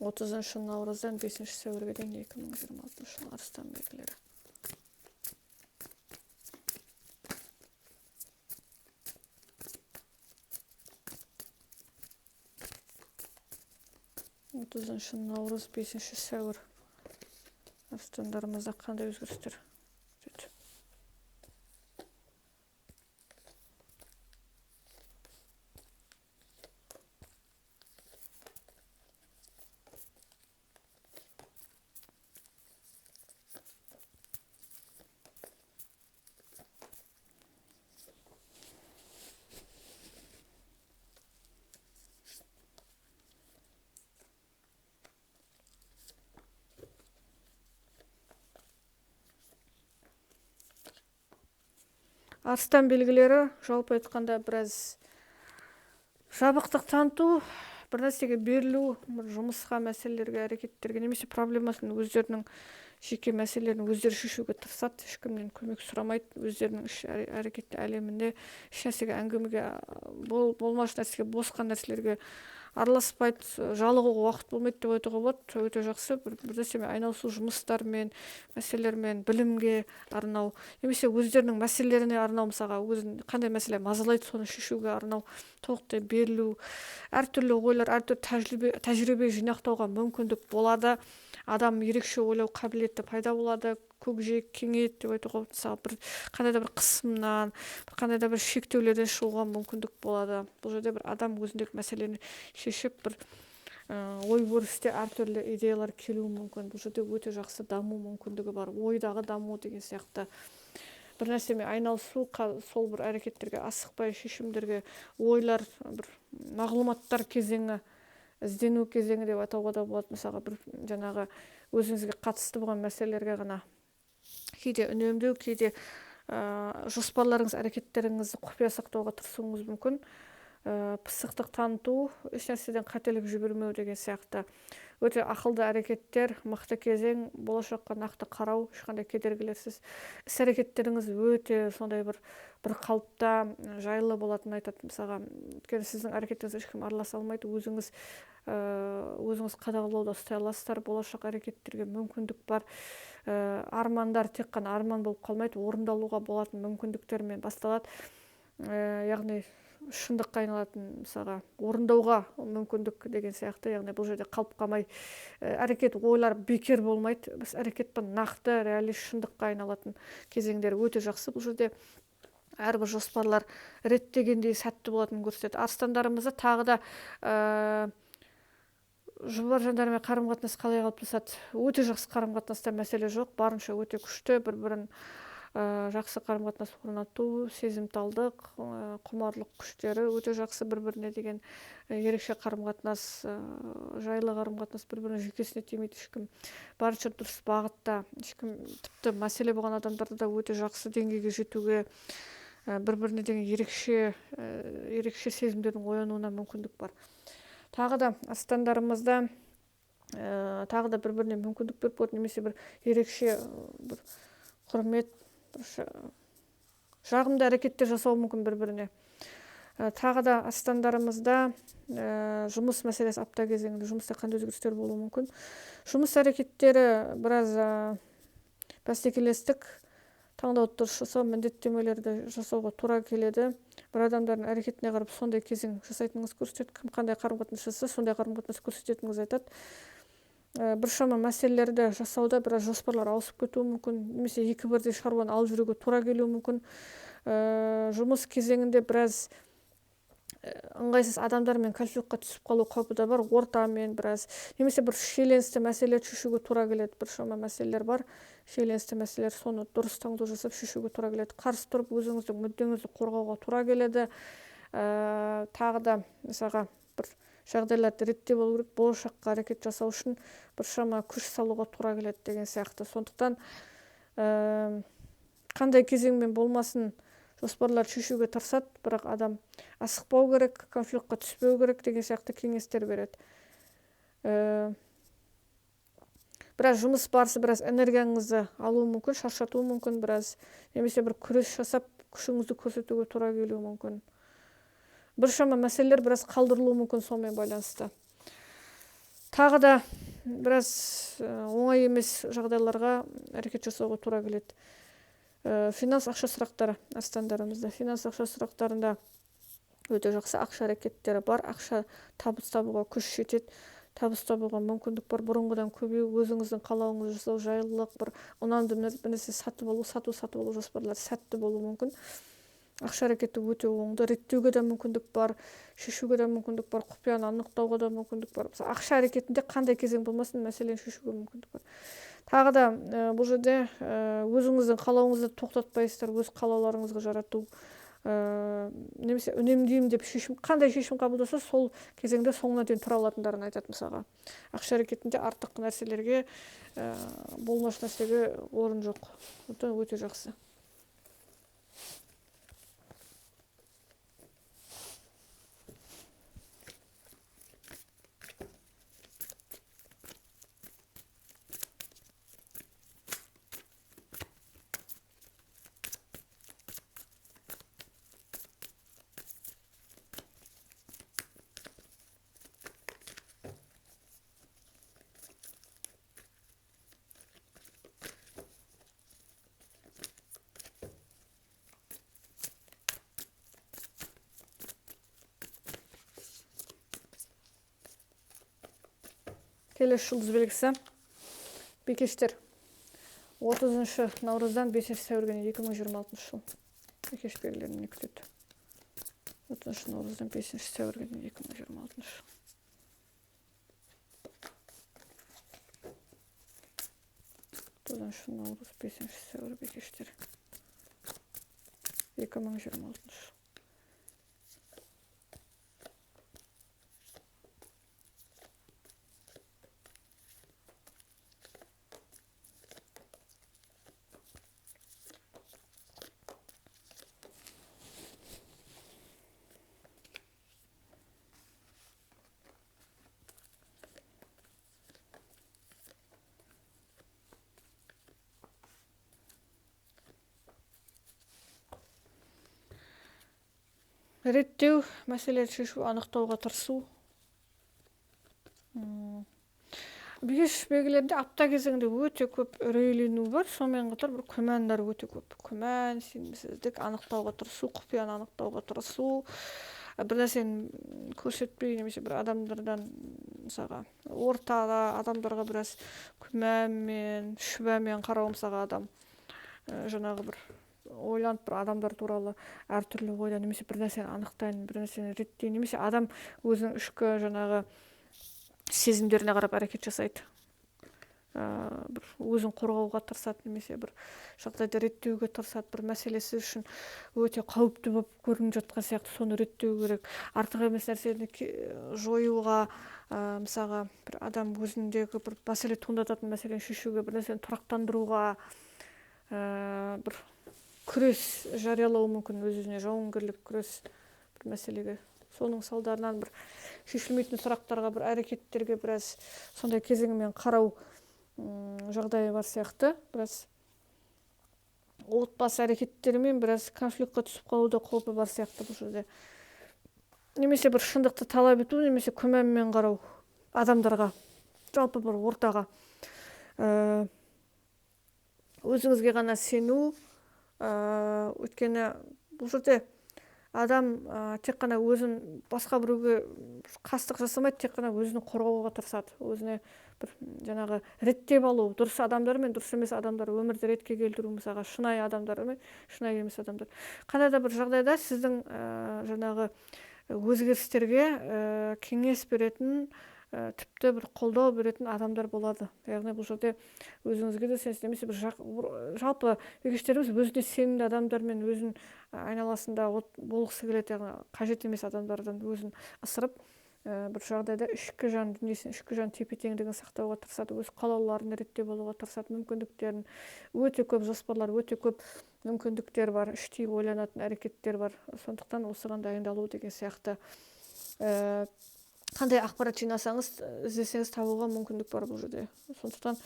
30 наурыздан 5 сәуірге дейін 2026 жыл Арыстан белгілері. Наурыз 5 сәуір Арыстандарымызда қандай өзгерістер? Арыстан белгілері жалпы айтқанда біраз жабықтық таныту, бір нәрсеге берілу, жұмысқа, мәселелерге, әрекеттерге, немесе проблемасын өздерінің жеке мәселелерін өздері шешуге тырысады, ешкімнен көмек сұрамайды, өздерінің іс әрекет әлемінде еш нәрсеге, әңгімеге, болмашы нәрсеге, босқан нәрселерге араласпайды, жалығуға уақыт болмайды деп айтуға болады. Өте жақсы, бір нәрсемен айналысу, жұмыстармен, мәселелермен, білімге арнау, немесе өздерінің мәселелеріне арнау, мысалға өзін қандай мәселе мазалайды, соны шешуге арнау, толықтай берілу, әртүрлі ойлар, әртүрлі тәжірибе жинақтауға мүмкіндік болады. Адам ерекше ойлау қабілеті пайда болады, көкжиек кеңейеді деп айтуға болады. Мысалы бір қандай да бір қысымнан, қандай да бір шектеулерден шығуға мүмкіндік болады. Бұл жерде бір адам өзіндегі мәселені шешіп, бір ой өрісте әртүрлі идеялар келуі мүмкін. Бұл жерде өте жақсы даму мүмкіндігі бар. Ойдағы даму деген сияқты бір нәрсемен айналысу, сол бір әрекеттерге асықпай, шешімдерге, ойлар, бір мағлұматтар кезеңі, іздену кезеңі деп атауға да болады. Мысалға бір жаңағы өзіңізге қатысты болған мәселелерге ғана кейде үнемдеу, кейде жоспарларыңыз, әрекеттеріңізді құпия сақтауға тырысуыңыз мүмкін. пысықтық таныту, еш нәрседен қателік жібермеу деген сияқты өте ақылды әрекеттер, мықты кезең, болашаққа нақты қарау, ешқандай кедергілерсіз іс әрекеттеріңіз өте сондай бір қалыпта жайлы болатынын айтады мысалға. Өйткені сіздің әрекеттеріңізге ешкім араласа алмайды, өзіңіз қадағалауда ұстай аласыздар, болашақ әрекеттерге мүмкіндік бар. Армандар тек қана арман болып қалмайды, орындалуға болатын мүмкіндіктермен басталады. Яғни шындыққа айналатын мысалға орындауға мүмкіндік деген сияқты. Яғни бұл жерде қалып қалмай, әрекет ойлар бекер болмайды. Біз әрекетпен нақты реалист шындыққа айналатын кезеңдер өте жақсы. Бұл жерде әрбір жоспарлар реттегендей сәтті болатынын көрсетеді. Арыстандарымызда тағы да жұбар жандармен қарым-қатынас қалай қалыптасады? Өте жақсы қарым-қатынаста мәселе жоқ, барынша өте күшті, бір-бірін жақсы қарым-қатынас орнату, сезімталдық, құмарлық күштері өте жақсы, бір-біріне деген ерекше қарым-қатынас, жайлы қарым-қатынас, бір-бірінің жүйкесіне тимейді ешкім, барынша дұрыс бағытта, ешкім тіпті мәселе болған адамдарда да өте жақсы деңгейге жетуге, бір-біріне деген ерекше сезімдердің оянуына мүмкіндік бар. Тағы да астандарымызда тағы да бір-біріне мүмкіндік беріп қойды, немесе бір ерекше бір құрмет, жағымды әрекеттер жасау мүмкін бір-біріне. Тағы да астандарымызда жұмыс мәселесі, апта кезеңінде жұмыста қандай өзгерістер болуы мүмкін. Жұмыс әрекеттері біраз бәсекелестік, таңдау дұрыс жасау, міндеттемелерді жасауға тура келеді. Бір адамдардың әрекетіне қарап сондай кезең жасайтыныңыз көрсетеді. Кім қандай қарым-қатынас жасаса, сондай қарым-қатынас көрсететініңіз айтады. Біршама мәселелерді жасауда біраз жоспарлар ауысып кетуі мүмкін, немесе екі бірдей шаруаны алып жүруге тура келуі мүмкін. Жұмыс кезеңінде біраз ыңғайсыз адамдармен конфликтқа түсіп қалу қаупі да бар, ортамен біраз, немесе бір шиеленісті мәселелерді шешуге тура келеді. Біршама мәселелер бар, шиеленісті мәселелер, соны дұрыс таңдау жасап шешуге тура келеді. Қарсы тұрып өзіңіздің мүддеңізді қорғауға тура келеді. Тағы да мысалға бір жағдайларды ретте болу керек, болашаққа әрекет жасау үшін біршама күш салуға тура келеді деген сияқты. Сондықтан қандай кезеңмен болмасын жоспарлар шешуге тырысады, бірақ адам асықпау керек, конфликтқа түспеу керек деген сияқты кеңестер береді. Біраз жұмыс барысы біраз энергияңызды алуы мүмкін, шаршатуы мүмкін, біраз немесе бір күрес жасап күшіңізді көрсетуге тура келуі мүмкін. Біршама мәселелер біраз қалдырылуы мүмкін сонымен байланысты. Тағы да біраз оңай емес жағдайларға әрекет жасауға тура келеді. Финанс ақша сұрақтары астандарымызда. Финанс ақша сұрақтарында өте жақсы ақша әрекеттері бар. Ақша табыс табуға күш жетеді. Табыс табуға мүмкіндік бар. Бұрынғыдан көбею, өзіңіздің қалауыңызды жасау, жайлылық, бір ұнамды нәрсе сатып алу жоспарлары сәтті болуы мүмкін. Ақша әрекеті өте оңды, реттеуге де мүмкіндік бар, шешуге де мүмкіндік бар, құпияны анықтауға да мүмкіндік бар. Ақша әрекетінде қандай кезең болмасын, мәселені шешуге мүмкіндік бар. Тағы да бұл жерде өзіңіздің қалауыңызды тоқтатпайсыздар, өз қалауларыңызға жарату, немесе үнемдеймін деп қандай шешім қабылдаса, сол кезеңде соңына дейін тұра алатындарын айтады мысалға. Ақша әрекетінде артық нәрселерге, болмаш нәрсеге орын жоқ. Өте жақсы. Келесі жұлдыз белгісі бекештер. 30 наурыздан 5 сәуірге 2026 жыл. Бекеш белгілерін күтеді. 30 наурыздан 5 сәуірге 2026 жыл. Наурыз 5 сәуір бекештер. 2026 жыл. реттеу, мәселелерді шешу, анықтауға тырысу. Бегеш белгілерінде апта кезеңде өте көп үрейлену бар, сонымен қатар бір күмәндар өте көп. Күмән, сенімсіздік, анықтауға тырысу, құпияны анықтауға тырысу, бір нәрсені көрсетпей, немесе бір адамдардан, мысалға, ортада адамдарға біраз күмәнмен, шүбәмен қарау, мысалға, адам жаңағы бір ойланып бір адамдар туралы әртүрлі ойда, немесе бір нәрсені анықтайын, бір нәрсені реттейін, немесе адам өзінің ішкі жаңағы сезімдеріне қарап әрекет жасайды. Бір өзін қорғауға тырысады, немесе бір жағдайды реттеуге тырысады, бір мәселесі үшін өте қауіпті болып көрініп жатқан сияқты соны реттеу керек. Артық емес нәрсені жоюға, мысалға, бір адам өзіндегі бір мәселе туындататын мәселені шешуге, бір нәрсені тұрақтандыруға, бір күрес жариялауы мүмкін, өзіне жауынгерлік күрес бір мәселеге. Соның салдарынан бір шешілмейтін сұрақтарға, бір әрекеттерге біраз сондай кезеңімен қарау жағдайы бар сияқты. Біраз отбасы әрекеттерімен біраз конфликтқа түсіп қалуда қаупі бар сияқты бұл жерде. Немесе бір шындықты талап ету, немесе күмәнмен қарау адамдарға, жалпы бір ортаға. Өзіңізге ғана сену, өйткені бұл жерде адам тек қана өзін басқа біреуге қастық жасамайды, тек қана өзін қорғауға тырысады. Өзіне бір жаңағы реттеп алу, дұрыс адамдар мен дұрыс емес адамдар өмірді ретке келтіру, мысалға, шынайы адамдар мен шынайы емес адамдар. Қандай да бір жағдайда сіздің жаңағы өзгерістерге кеңес беретін, тіпті бір қолдау беретін адамдар болады. Яғни бұл жерде өзіңізге де сенсіз, немесе бір жалпы бегештеріміз өзіне сенімді адамдармен өзін айналасында болғысы келеді, яғни қажет емес адамдардан өзін ысырып, бір жағдайда ішкі жан дүниесін, ішкі жан тепе-теңдігін сақтауға тырысады, өз қалауларын реттеп алуға тырысады, мүмкіндіктерін, өте көп жоспарлар, өте көп мүмкіндіктер бар, іштей ойланатын әрекеттер бар. Сондықтан осыған дайындалу деген сияқты. Қандай ақпарат жинасаңыз, іздесеңіз табуға мүмкіндік бар бұл жерде. Сондықтан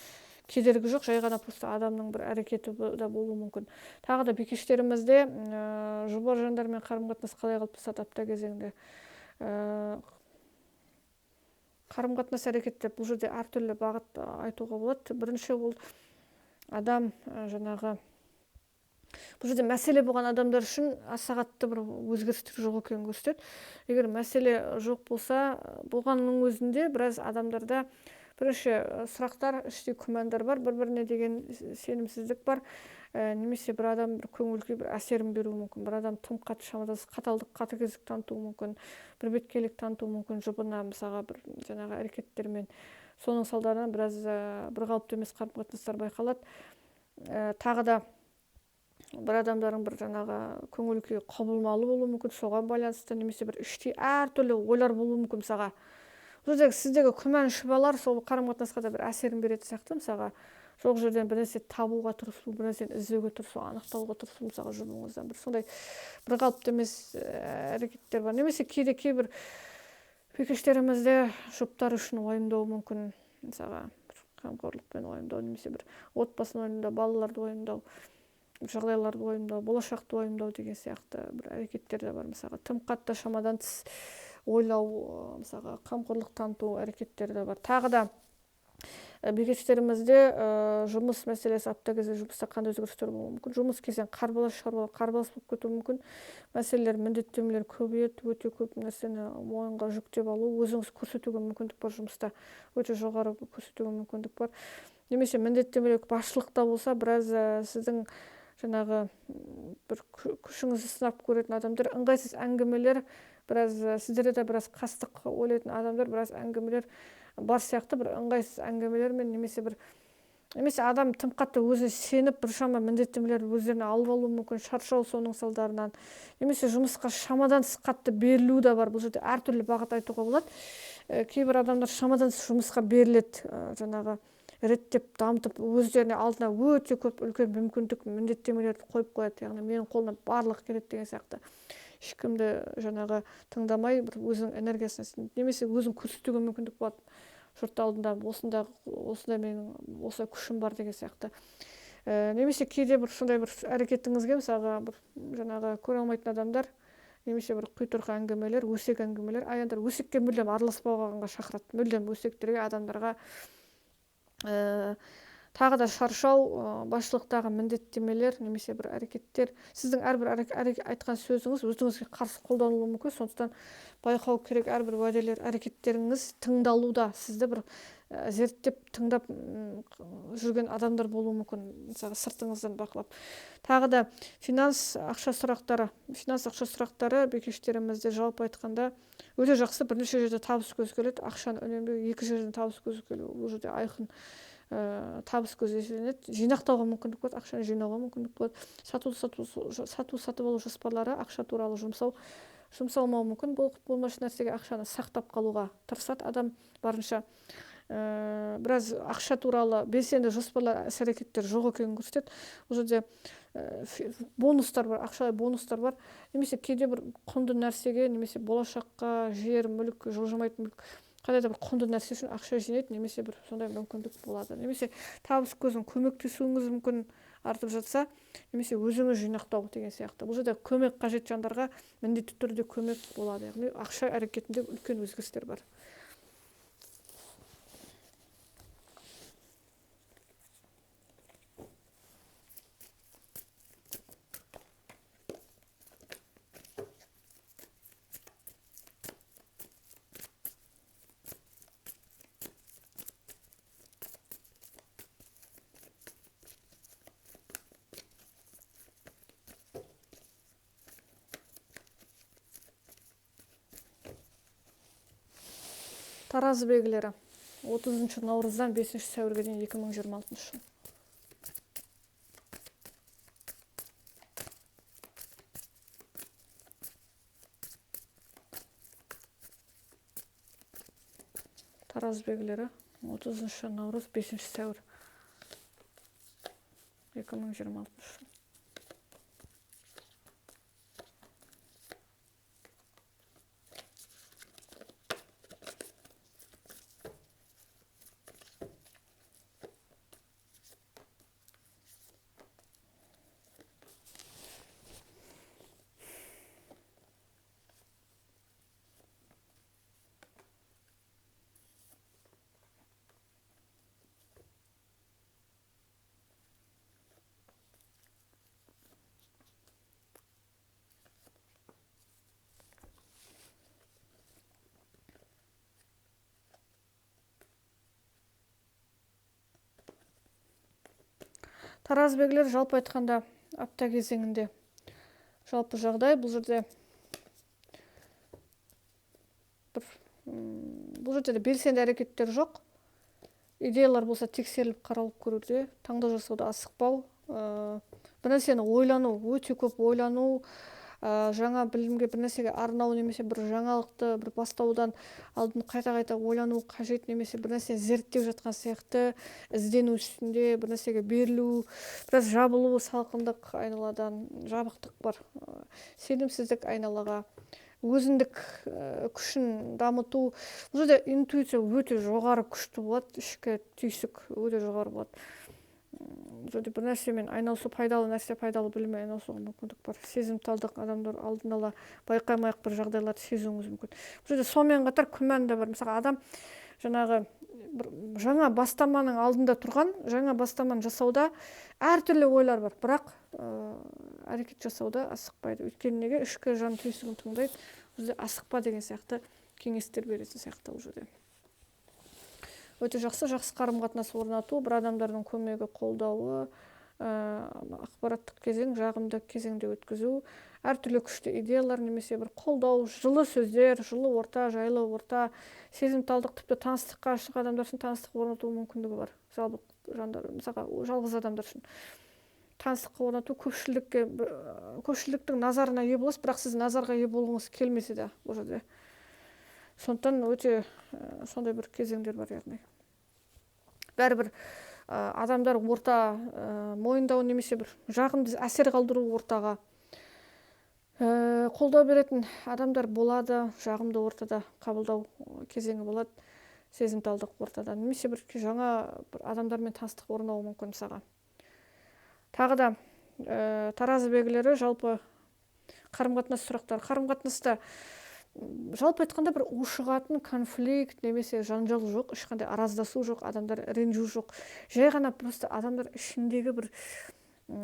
кедергі жоқ, жай ғана просто адамның бір әрекеті да болуы мүмкін. Тағы да бикештерімізде жұбар жандармен қарым-қатынас қалай қалыптасады апта кезеңде. Қарым-қатынас әрекеттер бұл жерде әртүрлі бағыт айтуға болады. Бірінші ол адам жаңағы бұл жерде мәселе болған адамдар үшін аса қатты бір өзгерістер жоқ екенін көрсетеді. Егер мәселе жоқ болса, болғанның өзінде біраз адамдарда бірінші сұрақтар, іште күмәндар бар, бір-біріне деген сенімсіздік бар, немесе бір адам бір көңілге бір әсерін беруі мүмкін, бір адам тым қатты шамадас қаталдық, қатыгездік танытуы мүмкін, бір беткейлік танытуы мүмкін, жұбына, мысалға, бір жаңағы әрекеттермен. Соның салдарынан біраз бір қалыпты емес қарым-қатынастар байқалады. Тағы да бір адамдардың бір жаңағы көңіл күйі құбылмалы болуы мүмкін, соған байланысты, немесе бір іштей әртүрлі ойлар болуы мүмкін, мысалға. Сіздегі күмән шүбалар сол қарым-қатынасқа да бір әсерін беретін сияқты, мысалға. Жоқ жерден бір нәрсе табуға тырысу, бір нәрсені іздеуге тырысу, анықтауға тырысу, мысалға, жұбыңыздан бір сондай бір қалыпты емес әрекеттер бар. Немесе кейбір бикештерімізде жұптар үшін уайымдауы мүмкін, мысалға, қамқорлықпен уайымдау, немесе бір отбасын уайымдау, балаларды уайымдау, жағдайларды уайымдау, болашақты уайымдау деген сияқты бір әрекеттер де бар, мысалға. Тым қатты шамадан тыс ойлау, мысалға, қамқорлық таныту әрекеттері де бар. Тағы да бикештерімізде жұмыс мәселесі, апта кезінде жұмыста қандай өзгерістер болуы мүмкін. Жұмыс кезең қарбалас болып кетуі мүмкін. Мәселелер, міндеттемелер көбейеді, өте көп нәрсені мойынға жүктеп алу, өзіңіз көрсетуге мүмкіндік бар жұмыста, өте жоғары көрсетуге мүмкіндік бар. Немесе міндеттемелер басшылықта болса, біраз сіздің жаңағы бір күшіңізді сынап көретін адамдар, ыңғайсыз әңгімелер, біраз сіздерде де біраз қастық ойлайтын адамдар, біраз әңгімелер бар сияқты, бір ыңғайсыз әңгімелермен, немесе адам тым қатты өзі сеніп біршама міндеттемелер өздеріне алып алуы мүмкін, шаршау соның салдарынан, немесе жұмысқа шамадан тыс қатты берілу да бар. Бұл жерде әртүрлі бағыт айтуға болады. Кейбір адамдар шамадан тыс жұмысқа беріледі, жаңағы реттеп, дамытып, өздеріне алдына өте көп үлкен мүмкіндік, міндеттемелерді қойып қояды. Яғни менің қолымнан барлық келеді деген сияқты. Ешкімді жаңағы тыңдамай, бір өзінің энергиясын, немесе өзін көрсетуге мүмкіндік болады. Жұрт алдында осындай менің осы күшім бар деген сияқты. Немесе кейде бір сондай бір әрекетіңізге, мысалға, бір жаңағы көре алмайтын адамдар, немесе бір құйтырқы әңгімелер, өсек әңгімелер, аяндар өсекке мүлдем араласпауға шақырады. Мүлдем өсектерге, адамдарға тағы да шаршау, басшылықтағы міндеттемелер немесе бір әрекеттер, сіздің әрбір айтқан сөзіңіз өзіңізге қарсы қолданылуы мүмкін. Сондықтан байқау керек, әрбір уәделер, әрекеттеріңіз тыңдалуда. Сізді бір зерттеп, тыңдап жүрген адамдар болуы мүмкін, мысалы сыртыңыздан бақылап. Тағы да финанс ақша сұрақтары бекештерімізде жалпы айтқанда өте жақсы. Бірнеше жерде табыс көзі келеді. Ақшаны үнемдеу, екі жерден табыс көзі келуі, бұл жерде айқын табыс көзі еселенеді. Жинақтауға мүмкіндік болады, ақшаны жинауға мүмкіндік болады. Сатып алу жоспарлары, ақша туралы жұмсалмауы мүмкін. Болмашы нәрсеге ақшаны сақтап қалуға тырысады адам барынша. Біраз ақша туралы белсенді жоспарлар, іс-әрекеттер жоқ екенін көрсетеді. Бұл жерде бонустар бар, ақшалай бонустар бар. Немесе кейде бір құнды нәрсеге, немесе болашаққа, жер, мүлік, жылжымайтын мүлік, қандай да бір құнды нәрсе үшін ақша жинайды, немесе бір сондай мүмкіндік болады. Немесе табыс көзін көмектесуіңіз мүмкін артып жатса, немесе өзіңіз жинақтау деген сияқты. Бұл жерде көмек қажет жандарға міндетті түрде көмек болады. Яғни ақша әрекетінде үлкен өзгерістер бар. Таразы белгілері 30 наурыздан 5 сәуірге дейін 2026 жыл. Таразы белгілері 30 наурыз 5 сәуір 2026 жыл. Таразы белгілері жалпы айтқанда апта кезеңінде жалпы жағдай. Бұл жерде де белсенді әрекеттер жоқ. Идеялар болса тексеріліп қаралып көруде, таңдау жасауда асықпау, бір нәрсені ойлану, өте көп ойлану, жаңа білімге бір нәрсеге арнау, немесе бір жаңалықты бір бастаудан алдын қайта ойлану қажет, немесе бір нәрсені зерттеп жатқан сияқты, іздену үстінде бір нәрсеге берілу, біраз жабылу, салқындық, айналадан жабықтық бар, сенімсіздік айналаға, өзіндік күшін дамыту. Бұл жерде интуиция өте жоғары күшті болады, ішкі түйсік өте жоғары болады. Бұл бір нәрсемен айналысу, пайдалы нәрсе, пайдалы біліммен айналысуға мүмкіндік бар. Сезімталдық, адамдар алдын ала байқамай-ақ бір жағдайларды сезуіңіз мүмкін. Бұл жерде сонымен қатар күмән да бар. Мысалы, адам жаңағы жаңа бастаманың алдында тұрған, жаңа бастаманы жасауда әртүрлі ойлар бар, бірақ әрекет жасауда асықпайды. Өйткені неге? Ішкі жан түйсігін тыңдайды. Бұл жерде асықпа деген сияқты кеңестер беретін сияқты бұл жерде. Өте жақсы қарым-қатынас орнату, бір адамдардың көмегі, қолдауы, ақпараттық кезең, жағымды кезеңде өткізу, әртүрлі күшті идеялар, немесе бір қолдау, жылы сөздер, жылы орта, жайлы орта, сезімталдық, тіпті таныстыққа ашық адамдар үшін таныстық орнату мүмкіндігі бар. Мысалға, жалғыз адамдар үшін таныстыққа орнату, көпшіліктің назарына ие боласыз, бірақ сіз назарға ие болғыңыз келмесе де бұл жерде. Сондықтан өте сондай бір кезеңдер бар, яғни. Бәрібір адамдар орта мойындау, немесе бір жағымды әсер қалдыру ортаға қолдау беретін адамдар болады, жағымды ортада қабылдау кезеңі болады, сезімталдық ортада, немесе бір жаңа адамдармен таныстық орнауы мүмкін мысалға. Тағы да таразы белгілері жалпы Қарым-қатынас сұрақтары. Қарым-қатынаста жалпы айтқанда бір ушығатын конфликт немесе жанжал жоқ, ешқандай араздасу жоқ, адамдар ренжу жоқ. Жай ғана просто адамдар ішіндегі бір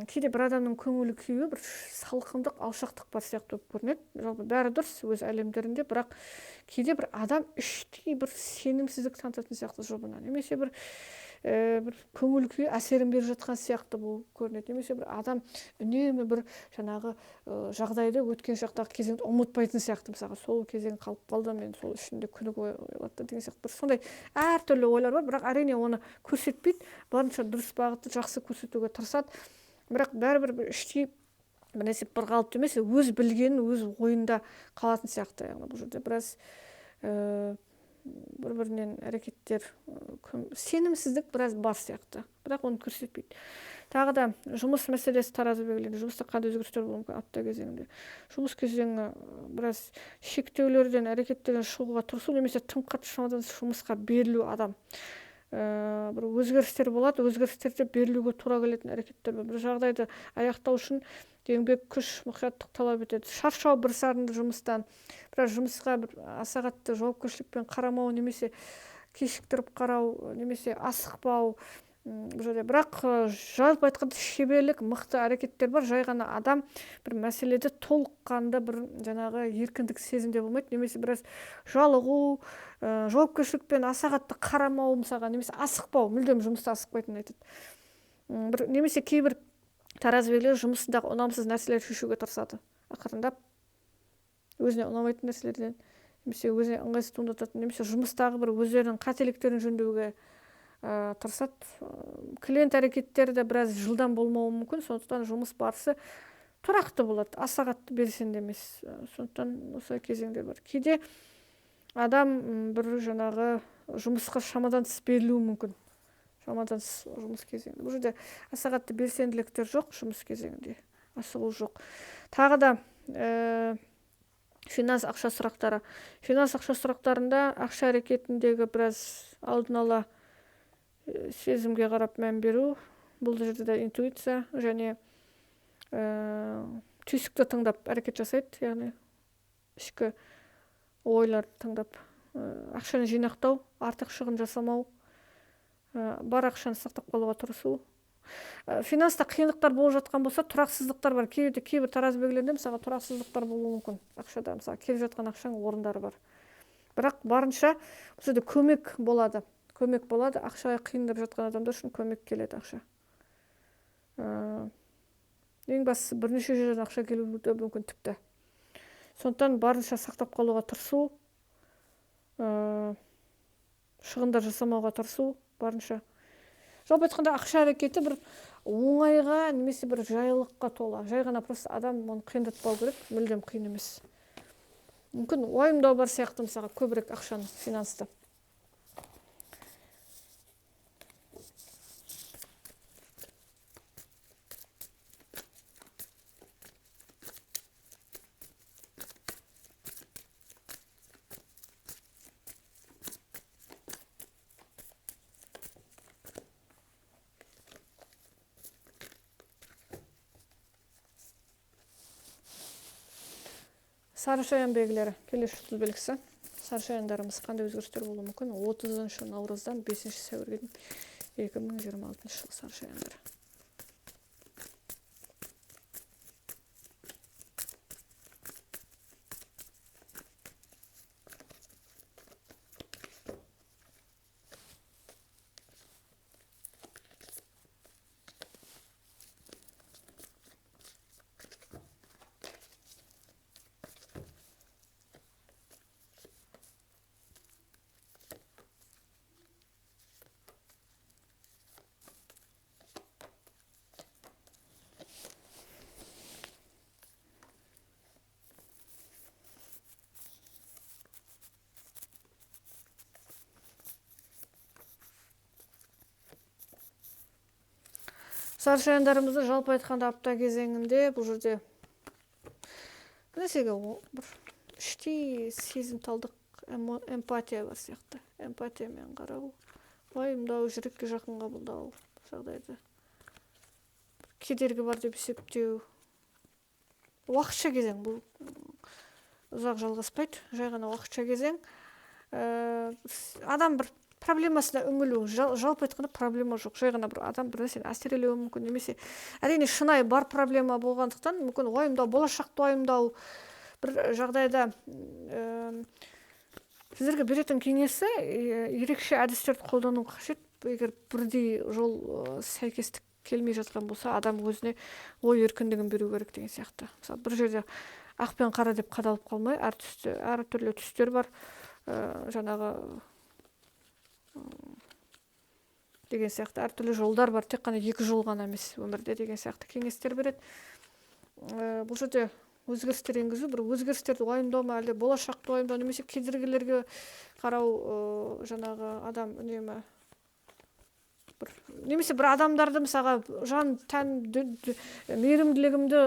кейде бір адамның көңіл күйі бір салқындық, алшақтық бар сияқты болып көрінеді. Жалпы бәрі дұрыс өз әлемдерінде, бірақ кейде бір адам іштей бір сенімсіздік танытатын сияқты жобына, немесе бір көңіл күйі әсерін беріп жатқан сияқты болып көрінеді. Немесе бір адам үнемі бір жаңағы жағдайды, өткен шақтағы кезеңді ұмытпайтын сияқты. Мысалға сол кезең қалып қалды, мен сол ішінде күні бойы ойлады деген сияқты. Бір сондай әртүрлі ойлар бар, бірақ әрине оны көрсетпейді, барынша дұрыс бағытты жақсы көрсетуге тырысады. Бірақ бәрібір бір іштей бір нәрсе бір қалыпты емес, өз білгенін өз ойында қалатын сияқты. Яғни бұл жерде біраз бір-бірінен әрекеттер, сенімсіздік біраз бар сияқты, бірақ оны көрсетпейді. Тағы да жұмыс мәселесі таразы белгіленді. Жұмыста қандай өзгерістер болуы мүмкін апта кезеңінде? Жұмыс кезеңі біраз шектеулерден, әрекеттерден шығуға тырысу, немесе тым қатты шамадан жұмысқа берілу адам. Бір өзгерістер болады, өзгерістерде берілуге тура келетін әрекеттер бар. Бір жағдайды аяқтау үшін еңбек, күш, мұқияттық талап етеді. Шаршау бір сарынды жұмыстан, бірақ жұмысқа бір аса қатты жауапкершілікпен қарамау, немесе кешіктіріп қарау, немесе асықпау. Бірақ жалпы айтқанда шеберлік, мықты әрекеттер бар. Жай ғана адам бір мәселеде толыққанды бір жаңағы еркіндік сезімде болмайды, немесе біраз жалығу, жауапкершілікпен аса қатты қарамау, мысалға, немесе асықпау, мүлдем жұмыста асықпайтынын айтады. Немесе кейбір таразы белгілер жұмысындағы ұнамсыз нәрселерді шешуге тырысады. Ақырындап өзіне ұнамайтын нәрселерден, немесе өзіне ыңғайсыз туындататын, немесе жұмыстағы бір өздерінің қателіктерін жөндеуге тырысады. Клиент әрекеттері де біраз жылдам болмауы мүмкін, сондықтан жұмыс барысы тұрақты болады, аса қатты белсенді емес. Сондықтан осы кезеңдер бар. Кейде адам бір жаңағы жұмысқа шамадан тыс берілуі мүмкін. Шамадан тыс жұмыс кезеңінде. Бұл жерде аса қатты белсенділіктер жоқ, жұмыс кезеңінде асығу жоқ. Тағы да финанс ақша сұрақтары. Финанс ақша сұрақтарында ақша әрекетіндегі біраз алдын ала сезімге қарап мән беру. Бұл жерде де интуиция және түйсікті тыңдап әрекет жасайды, яғни ішкі ойлар тыңдап, ақшаны жинақтау, артық шығын жасамау, бар ақшаны сақтап қалуға тырысу. Финанста қиындықтар болып жатқан болса, тұрақсыздықтар бар. Кейбір таразы белгіленді, мысалға тұрақсыздықтар болуы мүмкін. Ақшада, мысалға, келіп жатқан ақшаның орындары бар. Бірақ барынша бұл жерде көмек болады. Ақшаға қиындап жатқан адамдар үшін көмек келеді ақша. Ең бастысы бірнеше жерден ақша келуі де мүмкін тіпті. Сондықтан барынша сақтап қалуға тырысу, шығындар жасамауға тырысу, барынша. Жалпы айтқанда ақша әрекеті бір оңайға немесе бір жайлылыққа тола. Жай ғана просто адам оны қиындатпау керек, мүлдем қиын емес. Мүмкін уайымдау бар сияқты, мысалға, көбірек ақшаны финансты. Сары шаян белгілері, келесі жұлдыз белгісі. Сары шаяндарымыз қандай өзгерістер болуы мүмкін? 30 наурыздан 5 сәуірге 2026 жыл сары шаяндары. Сары шаяндарымызды жалпы айтқанда апта кезеңінде бұл жерде нәрсеге бір іштей сезімталдық, эмпатия бар сияқты. Эмпатиямен қарау, уайымдау, жүрекке жақын қабылдау, жағдайды кедергі бар деп есептеу, уақытша кезең, бұл ұзақ жалғаспайды, жай ғана уақытша кезең. Адам бір проблемасына үңілу, жалпы айтқанда проблема жоқ, жай ғана бір адам бір нәрсені әсерелеуі мүмкін, немесе әрине шынайы бар проблема болғандықтан мүмкін уайымдау, болашақты уайымдау. Бір жағдайда сіздерге беретін кеңесі ерекше әдістерді қолдану қажет. Егер бірдей жол сәйкестік келмей жатқан болса, адам өзіне ой еркіндігін беру керек деген сияқты. Мысалы, бір жерде ақ пен қара деп қадалып қалмай, әртүрлі түстер бар, жаңағы деген сияқты әртүрлі жолдар бар, тек қана екі жол ғана емес өмірде деген сияқты кеңестер береді. Бұл жерде өзгерістер енгізу, бір өзгерістерді уайымдау ма, әлде болашақты уайымдау, немесе кедергілерге қарау, жаңағы адам үнемі немесе бір адамдарды мысалға жан тән мейірімділігімді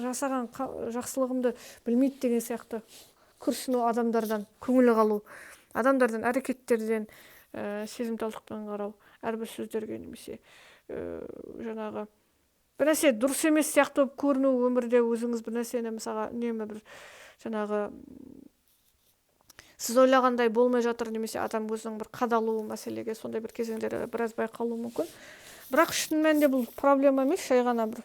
жасаған жақсылығымды білмейді деген сияқты күрсіну, адамдардан көңілі қалу, адамдардан әрекеттерден сезімталдықпен қарау, әрбір сөздерге, немесе жаңағы бір нәрсе дұрыс емес сияқты болып көріну, өмірде өзіңіз бір нәрсені мысалға үнемі бір жаңағы сіз ойлағандай болмай жатыр, немесе адам өзінің бір қадалу мәселеге, сондай бір кезеңдері біраз байқалуы мүмкін. Бірақ шын мәнінде бұл проблема емес, жай ғана бір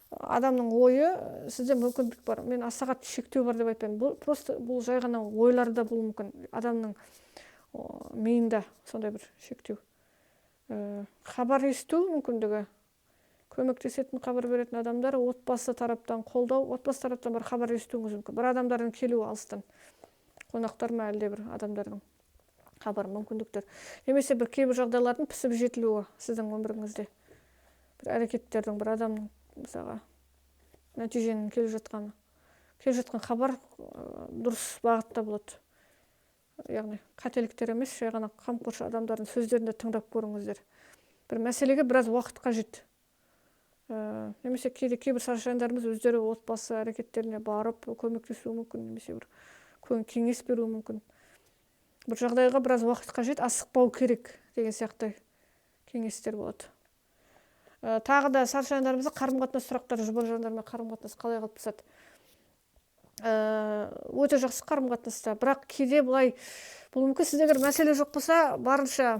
адамның ойы, сізде мүмкіндік бар. Мен аса қатты шектеу бар деп айтпаймын. Бұл жай ғана ойларда болуы мүмкін. Адамның миында сондай бір шектеу. Хабар есту мүмкіндігі, көмектесетін, хабар беретін адамдар, отбасы тараптан қолдау, отбасы тараптан бір хабар естуіңіз мүмкін. Бір адамдардың келуі алыстан, қонақтар ма, әлде бір адамдардың хабар, мүмкіндіктер. Немесе бір кейбір жағдайлардың пісіп жетілуі сіздің өміріңізде. Бір әрекеттердің, бір адамның мысалға нәтиженің келіп жатқан хабар дұрыс бағытта болады. Яғни қателіктер емес, жай ғана қамқоршы адамдардың сөздерінде тыңдап көріңіздер. Бір мәселеге біраз уақыт қажет. Немесе кейбір саршайындарымыз өздері отбасы әрекеттеріне барып көмектесуі мүмкін, немесе бір кеңес беруі мүмкін. Бір жағдайға біраз уақыт қажет, асықпау керек деген сияқты кеңестер болады. Тағы да саршайындарымызда қарым-қатынас сұрақтары, жұбар жандармен қарым-қатынас қалай қалыптасады? Өте жақсы қарым-қатынаста, бірақ кейде былай бұл мүмкін, сізде егер мәселе жоқ болса, барынша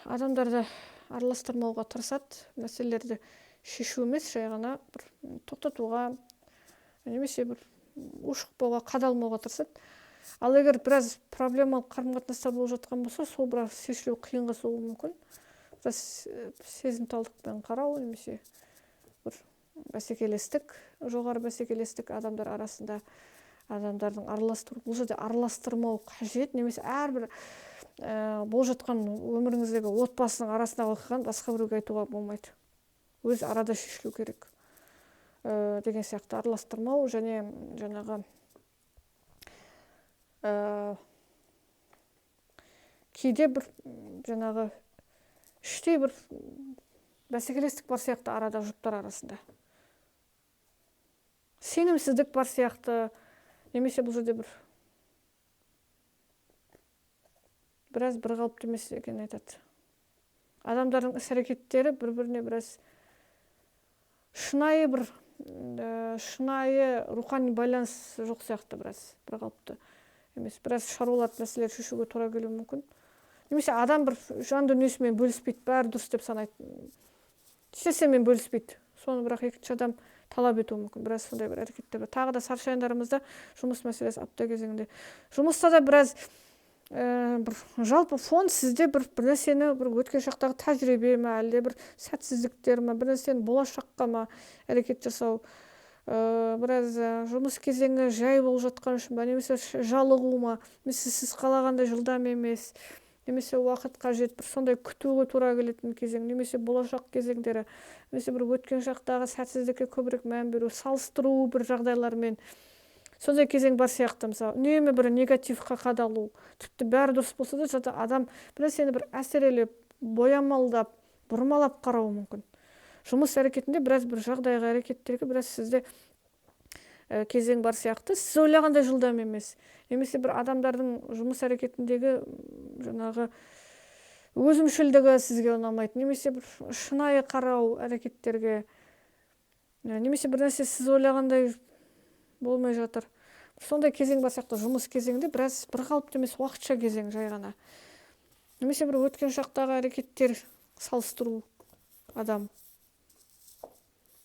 адамдарды араластырмауға тырысады, мәселелерді шешу емес, жай ғана бір тоқтатуға, немесе бір ушықпауға, қадалмауға тырысады. Ал егер біраз проблемалық қарым-қатынастар болып жатқан болса, сол біраз шешілу қиынға соғуы мүмкін. Біраз сезімталдықпен қарау, немесе бір бәсекелестік, жоғары бәсекелестік адамдар арасында, адамдардың араластыру. Бұл жерде араластырмау қажет, немесе әрбір болып жатқан өміріңіздегі отбасының арасындағы оқиғаны басқа біреуге айтуға болмайды. Өз арада шешілу керек деген сияқты араластырмау, және жаңағы кейде бір жаңағы іштей бір бәсекелестік бар сияқты арада, жұптар арасында. Сенімсіздік бар сияқты, немесе бұл жерде біраз бір қалыпты емес екенін айтады. Адамдардың іс-әрекеттері бір-біріне біраз шынайы рухани байланыс жоқ сияқты, біраз бір қалыпты емес. Біраз шаруаларды мәселелер шешуге тура келуі мүмкін. Немесе адам бір жан дүниесімен бөліспейді, бәрі дұрыс деп санайды. Ешнәрсемен бөліспейді. Соны бірақ екінші адам талап етуі мүмкін. Біраз сондай бір әрекеттер бар. Тағы да саршайындарымызда жұмыс мәселесі апта кезеңінде. Жұмыста да біраз бір жалпы фон сізде бір нәрсені, бір өткен шақтағы тәжірибе ме, әлде бір сәтсіздіктер ме, бір нәрсені болашаққа ма әрекет жасау, біраз жұмыс кезеңі жай болып жатқан үшін ба, немесе жалығу ма, немесе сіз қалағандай жылдам емес, немесе уақыт қажет, бір сондай күтуге тура келетін кезең, немесе болашақ кезеңдері, немесе бір өткен шақтағы сәтсіздікке көбірек мән беру, салыстыру бір жағдайлармен. Сондай кезең бар сияқты, мысалы, үнемі бір негативқа қадалу, тіпті бәрі дұрыс болса да, жата адам бір нәрсені бір әсерелеп, боямалдап, бұрмалап қарауы мүмкін. Жұмыс әрекетінде біраз бір жағдайға әрекеттерге біраз сізде кезең бар сияқты, сіз ойлағандай жылдам емес. Немесе бір адамдардың жұмыс әрекетіндегі жаңағы өзімшілдігі сізге ұнамайды, немесе бір шынайы қарау әрекеттерге, немесе бір нәрсе сіз ойлағандай болмай жатыр. Сондай кезең бар сияқты, жұмыс кезеңде біраз бір қалыпты емес, уақытша кезең жай ғана. Немесе бір өткен шақтағы әрекеттер салыстыру адам.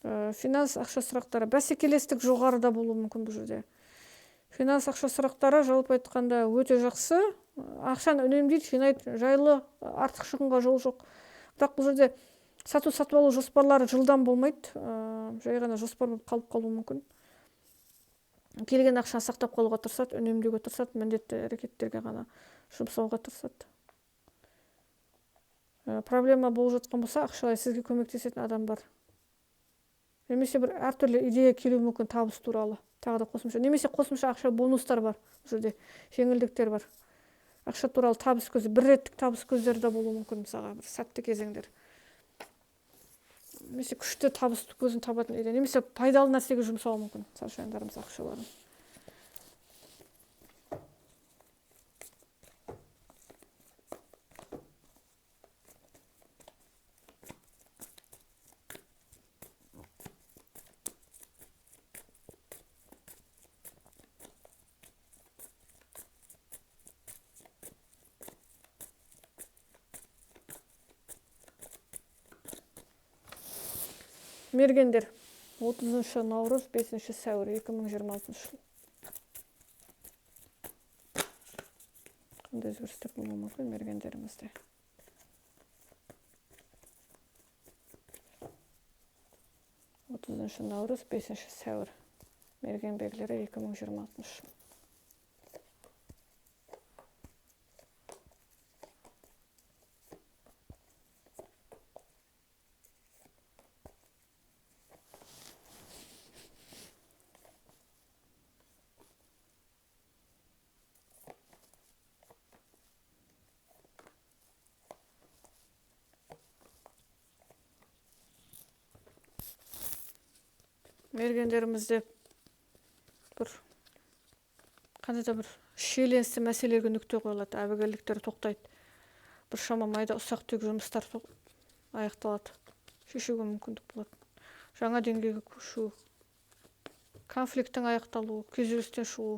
Финанс ақша сұрақтары, бәсекелестік жоғарыда болуы мүмкін бұл жерде. Финанс ақша сұрақтары жалпы айтқанда өте жақсы. Ақшаны үнемдейді, жинайды, жайлы, артық шығынға жол жоқ. Бірақ бұл жерде сатып алу жоспарлары жылдан болмайды. Жай ғана жоспар болып қалып қалуы мүмкін. Келген ақшаны сақтап қалуға тырысады, үнемдеуге тырысады, міндетті әрекеттерге ғана жұмсауға тырысады. Проблема болып жатқан болса, ақшалай сізге көмектесетін адам бар. Немесе бір әртүрлі идея келуі мүмкін табыс туралы. Тағы да қосымша. Немесе қосымша ақша бонустар бар. Бұл жерде жеңілдіктер бар. Ақша туралы табыс көзі, бір реттік табыс көздері де болуы мүмкін, мысалға бір сәтті кезеңдер. Немесе күшті табыс көзін табатын идея, немесе пайдалы нәрсеге жұмсауы мүмкін саршайындарымыз ақшаларын. Мергендер 30 наурыз 5 сәуір 2026 жыл. Қандай өзгерістер болуы мүмкін мергендерімізде? Наурыз 5 сәуір мерген белгілері 2026 жыл. Мергендерімізде бір қандай да бір шиеленісті мәселелерге нүкте қойылады, әбігерліктер тоқтайды. Бір шама майда ұсақ түйек жұмыстар аяқталады, шешуге мүмкіндік болады. Жаңа деңгейге көшу, конфликттің аяқталуы, күйзелістен шығу,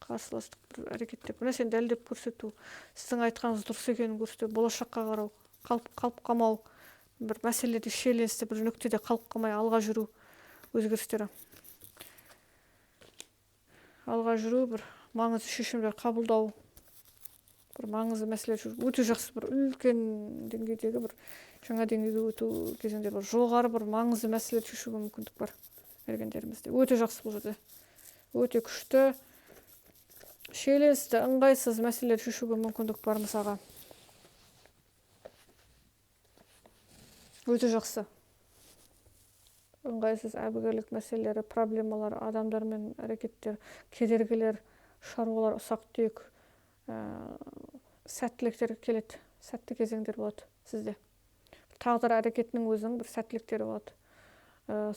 қарсыластық бір әрекеттер, бір нәрсені дәлелдеп көрсету, сіздің айтқаныңыз дұрыс екенін көрсету, болашаққа қарау, қалып қалмау, бір мәселеде шиеленісті бір нүктеде қалып қалмай алға жүру өзгерістері. Алға жүру, бір маңызды шешімдер қабылдау, бір маңызды мәселелер өте жақсы, бір үлкен деңгейдегі бір жаңа деңгейге өту кезеңдер бар. Жоғары бір маңызды мәселелер шешуге мүмкіндік бар мергендерімізде. Өте жақсы бұл жерде. Өте күшті, шиеленісті, ыңғайсыз мәселелер шешуге мүмкіндік бар мысалға. Өте жақсы. Ыңғайсыз әбігерлік мәселелері, проблемалар, адамдармен әрекеттер, кедергілер, шаруалар, ұсақ түйек, сәттіліктер келеді, сәтті кезеңдер болады сізде. Тағдыр әрекетінің өзінің бір сәттіліктері болады.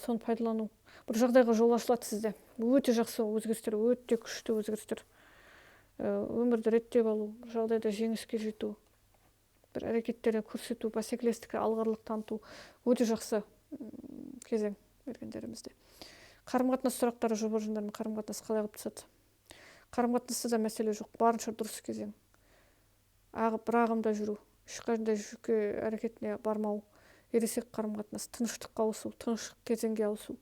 Соны пайдалану, бір жағдайға жол ашылады сізде. Өте жақсы өзгерістер, өте күшті өзгерістер. Өмірді реттеп алу, жағдайда жеңіске жету, бір әрекеттерді көрсету, бәсекелестікке алғырлық таныту, өте жақсы кезең мергендерімізде. Қарым-қатынас сұрақтары жоба ұжымдарымен қарым-қатынас қалай қылып түседі? Қарым-қатынаста да мәселе жоқ, барынша дұрыс кезең. Бір ағымда жүру, ешқандай жүйке әрекетіне бармау, ересек қарым-қатынас, тыныштыққа ауысу, тыныштық кезеңге ауысу.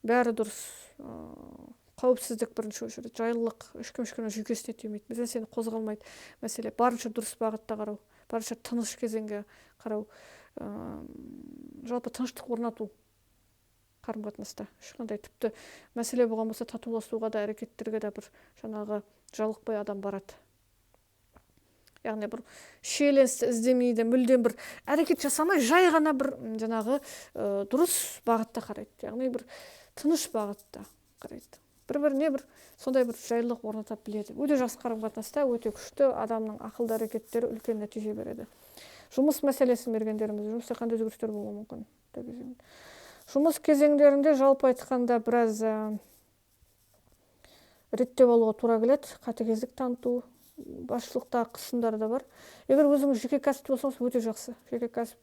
Бәрі дұрыс. Қауіпсіздік бірінші очередь, жайлылық, ешкім жүйкесіне тимейді, біз сені қозғалмайды мәселе. Барынша дұрыс бағытта қарау, барынша тыныш кезеңге қарау, жалпы тыныштық орнату қарым-қатынаста. Ешқандай тіпті мәселе болған болса татуласуға да, әрекеттерге де бір жаңағы жалықпай адам барады. Яғни бір шиеленісті іздемейді, мүлдем бір әрекет жасамай, жай ғана бір жаңағы дұрыс бағытта қарайды. Яғни бір тыныш бағытта қарайды. Бір-біріне бір сондай бір жайлылық орнатып біледі. Өте жақсы қарым-қатынаста, өте күшті, адамның ақылды әрекеттері үлкен нәтиже береді. Жұмыс мәселесі мергендеріміз, жұмыста қандай өзгерістер болуы мүмкін? Жұмыс кезеңдерінде жалпы айтқанда біраз реттеп алуға тура келеді, қатыгездік таныту, басшылықта қысымдар да бар. Егер өзіңіз жеке кәсіп болсаңыз, өте жақсы. Жеке кәсіп